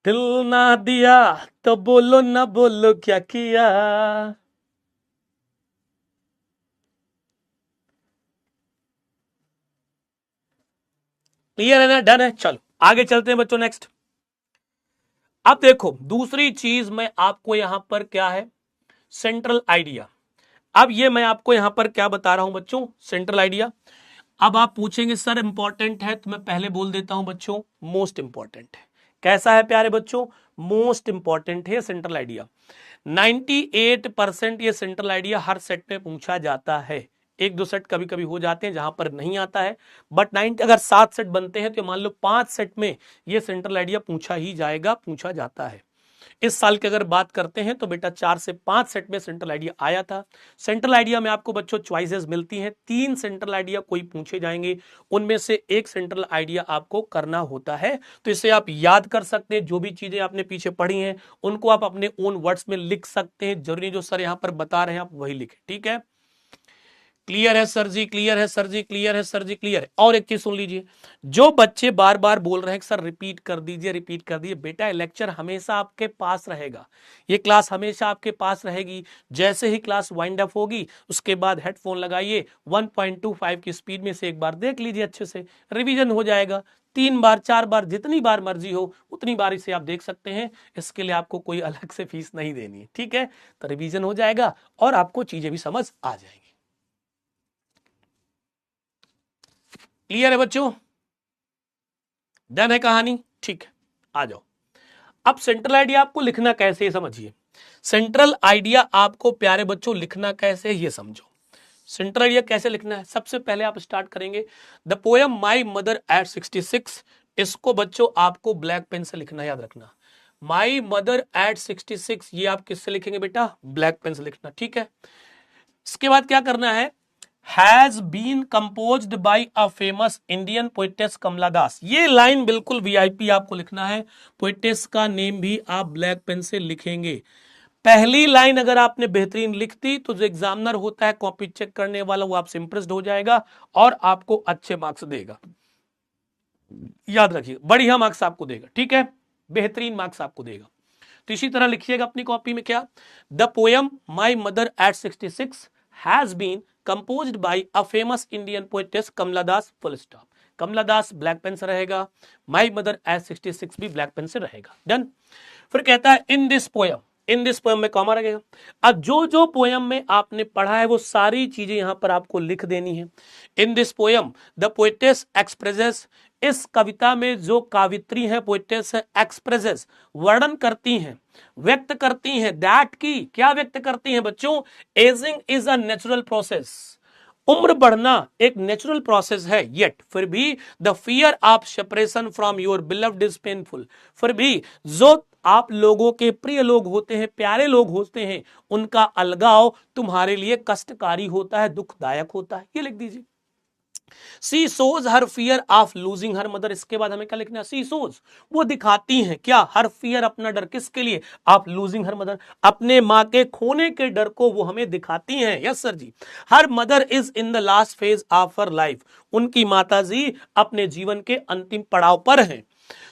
दिल ना दिया तो बोलो ना बोलो क्या किया। क्लियर है ना? डन है? चलो आगे चलते हैं बच्चों, नेक्स्ट। अब देखो दूसरी चीज मैं आपको यहां पर क्या है, सेंट्रल आइडिया। अब ये मैं आपको यहां पर क्या बता रहा हूं बच्चों, सेंट्रल आइडिया। अब आप पूछेंगे सर इंपॉर्टेंट है, तो मैं पहले बोल देता हूं बच्चों मोस्ट इंपॉर्टेंट है। कैसा है प्यारे बच्चों? मोस्ट इंपॉर्टेंट है सेंट्रल आइडिया। 98% ये सेंट्रल आइडिया हर सेट में पूछा जाता है। एक दो सेट कभी कभी हो जाते हैं जहां पर नहीं आता है, बट 90 अगर 7 सेट बनते हैं तो मान लो 5 सेट में ये सेंट्रल आइडिया पूछा ही जाएगा, पूछा जाता है। इस साल की अगर बात करते हैं तो बेटा 4 से 5 सेट में सेंट्रल आइडिया आया था। सेंट्रल आइडिया में आपको बच्चों चॉइसेस मिलती हैं, 3 सेंट्रल आइडिया कोई पूछे जाएंगे, उनमें से एक सेंट्रल आइडिया आपको करना होता है। तो इसे आप याद कर सकते हैं, जो भी चीजें आपने पीछे पढ़ी हैं उनको आप अपने ओन वर्ड्स में लिख सकते हैं। जरूरी जो सर यहां पर बता रहे हैं आप वही लिखें, ठीक है? क्लियर है सर जी? क्लियर है सर जी? क्लियर है सर जी? क्लियर है। और एक चीज सुन लीजिए, जो बच्चे बार बार बोल रहे हैं सर रिपीट कर दीजिए, रिपीट कर दीजिए, बेटा लेक्चर हमेशा आपके पास रहेगा, ये क्लास हमेशा आपके पास रहेगी। जैसे ही क्लास वाइंड अप होगी उसके बाद हेडफोन लगाइए, 1.25 की स्पीड में से एक बार देख लीजिए, अच्छे से रिवीजन हो जाएगा। 3 बार 4 बार जितनी बार मर्जी हो उतनी बार इसे आप देख सकते हैं। इसके लिए आपको कोई अलग से फीस नहीं देनी है, ठीक है? तो रिवीजन हो जाएगा और आपको चीजें भी समझ आ जाएंगी। क्लियर है बच्चों? डन है कहानी? ठीक है, आ जाओ। अब सेंट्रल आइडिया आपको लिखना कैसे, समझिए। सेंट्रल आइडिया आपको प्यारे बच्चों लिखना कैसे, ये समझो। सेंट्रल आइडिया कैसे लिखना है, सबसे पहले आप स्टार्ट करेंगे the poem my mother at 66। इसको बच्चों आपको ब्लैक पेन से लिखना, याद रखना। माई मदर एट 66 ये आप किससे लिखेंगे बेटा? ब्लैक पेन से लिखना, ठीक है? इसके बाद क्या करना है, has been composed by a famous Indian poetess Kamala Das. ये लाइन बिल्कुल वीआईपी आपको लिखना है, पोएटेस का नेम भी आप ब्लैक पेन से लिखेंगे। पहली लाइन अगर आपने बेहतरीन लिख दी तो जो एग्जामिनर होता है कॉपी चेक करने वाला वो आपसे इंप्रेस्ड हो जाएगा और आपको अच्छे मार्क्स देगा। याद रखिए, बढ़िया मार्क्स आपको देगा, ठीक है, बेहतरीन मार्क्स आपको देगा। तो इसी तरह लिखिएगा अपनी कॉपी में क्या, the poem my mother at 66 has been composed by a famous Indian poetess Kamala Das, full stop. Kamala Das black pen से रहेगा, माई मदर एट 66 भी ब्लैक पेन से रहेगा, डन। फिर कहता है इन दिस पोयम में कॉमा रहेगा। अब जो जो पोयम में आपने पढ़ा है वो सारी चीजें यहां पर आपको लिख देनी है। In this poem the poetess expresses, इस कविता में जो कावित्री है पोएटेस है, एक्सप्रेसेस वर्णन करती हैं, व्यक्त करती हैं, दैट की क्या व्यक्त करती हैं बच्चों, ageing is a natural process, उम्र बढ़ना एक नेचुरल प्रोसेस है, येट फिर भी the fear of separation from your beloved is painful, फिर भी जो आप लोगों के प्रिय लोग होते हैं, प्यारे लोग होते हैं, उनका अलगाव तुम्हारे लिए कष्टकारी होता है, दुखदायक होता है, ये लिख दीजिए। She shows her fear of losing her mother, इसके बाद हमें क्या लिखना है, सी सोज वो दिखाती हैं क्या, हर फियर अपना डर, किसके लिए, ऑफ लूजिंग हर मदर, अपने माँ के खोने के डर को वो हमें दिखाती हैं। Yes sir ji. Her mother is in the last phase of her life, उनकी माताजी अपने जीवन के अंतिम पड़ाव पर हैं।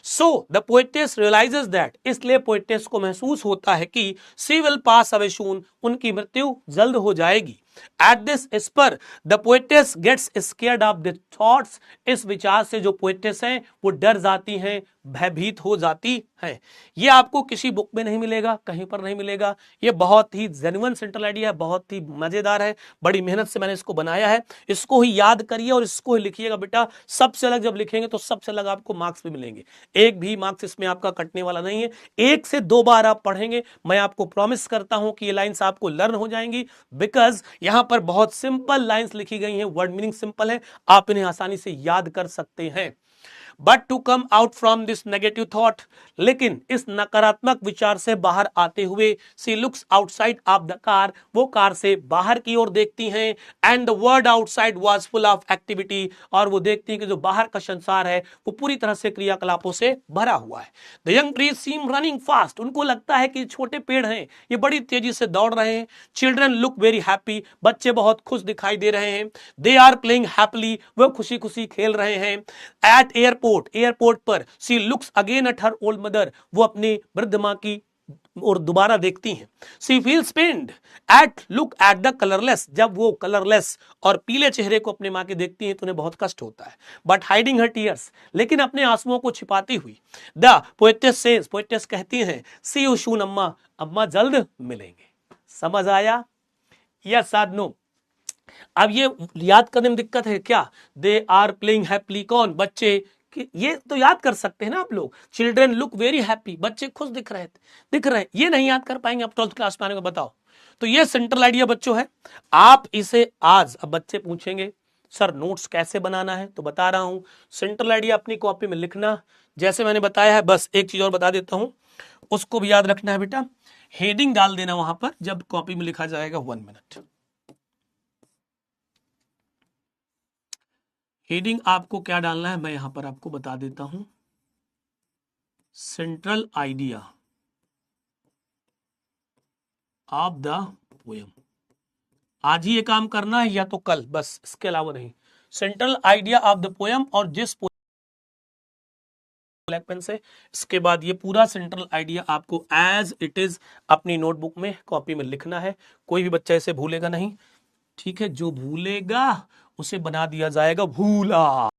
So the poetess realizes that, इसलिए पोएटेस को महसूस होता है कि सी विल पास अवे सून, उनकी मृत्यु जल्द हो जाएगी। एट दिस, इस पर the poetess gets scared of the thoughts, इस विचार से जो पोएटेस हैं वो डर जाती हैं, भयभीत हो जाती हैं। ये आपको किसी बुक में नहीं मिलेगा, कहीं पर नहीं मिलेगा, ये बहुत ही जेन्युइन सेंट्रल आइडिया है, बहुत ही मजेदार है, बड़ी मेहनत से मैंने इसको बनाया है। इसको ही याद करिए और इसको ही लिखिएगा बेटा, सबसे अलग जब लिखेंगे तो सबसे अलग आपको मार्क्स भी मिलेंगे, एक भी मार्क्स इसमें आपका कटने वाला नहीं है। 1 से 2 बार आप पढ़ेंगे, मैं आपको प्रॉमिस करता हूं कि ये लाइंस आपको लर्न हो जाएंगी, बिकॉज यहां पर बहुत सिंपल लाइंस लिखी गई हैं, वर्ड मीनिंग सिंपल है, आप इन्हें आसानी से याद कर सकते हैं। But to come out from this negative thought, लेकिन इस नकारात्मक विचार से बाहर आते हुए, she looks outside of the car, वो कार से बाहर की ओर देखती हैं, and the world outside was full of activity, और वो देखती हैं कि जो बाहर का संसार है वो पूरी तरह से क्रियाकलापों से भरा हुआ है। The young trees seem running fast, उनको लगता है कि छोटे पेड़ हैं ये बड़ी तेजी से दौड़ रहे हैं। चिल्ड्रन लुक वेरी हैप्पी, बच्चे बहुत खुश दिखाई दे रहे हैं। दे आर प्लेइंग हैप्पीली, वो खुशी खुशी खेल रहे हैं। एट एयरपोर्ट पर she looks again at her old mother, वो अपनी वृद्ध मां की और दोबारा देखती हैं। She feels pained at look at the colourless, जब वो कलरलेस और पीले चेहरे को अपने मां के देखती हैं तो उन्हें बहुत कष्ट होता है। बट हाइडिंग हर टीयर्स, लेकिन अपने आंसुओं को छिपाती हुई। द पोएटेस सेज, पोएटेस कहती हैं, सी यू सून अम्मा, अम्मा जल्द मिलेंगे। समझ आया? यस और नो? अब ये याद करने में दिक्कत है क्या, दे आर प्लेइंग हैप्पीली, कौन, बच्चे, कि ये तो याद कर सकते हैं ना आप लोग। चिल्ड्रन लुक वेरी हैप्पी, बच्चे खुश दिख रहे हैं, ये नहीं याद कर पाएंगे आप 12th क्लास में आने को, बताओ। तो ये सेंट्रल आइडिया बच्चों है, आप इसे आज, अब बच्चे पूछेंगे सर नोट्स कैसे बनाना है, तो बता रहा हूं, सेंट्रल आइडिया अपनी कॉपी में लिखना जैसे मैंने बताया है। बस एक चीज और बता देता हूं, उसको भी याद रखना है बेटा, हेडिंग डाल देना वहां पर जब कॉपी में लिखा जाएगा। 1 मिनट, हेडिंग आपको क्या डालना है मैं यहां पर आपको बता देता हूं, central idea of the poem. आज ही ये काम करना है या तो कल, बस इसके अलावा नहीं। Central idea of the poem, और जिस ब्लैक पेन से, इसके बाद ये पूरा सेंट्रल आइडिया आपको एज इट इज अपनी नोटबुक में कॉपी में लिखना है। कोई भी बच्चा इसे भूलेगा नहीं, ठीक है, जो भूलेगा उसे बना दिया जाएगा भूला।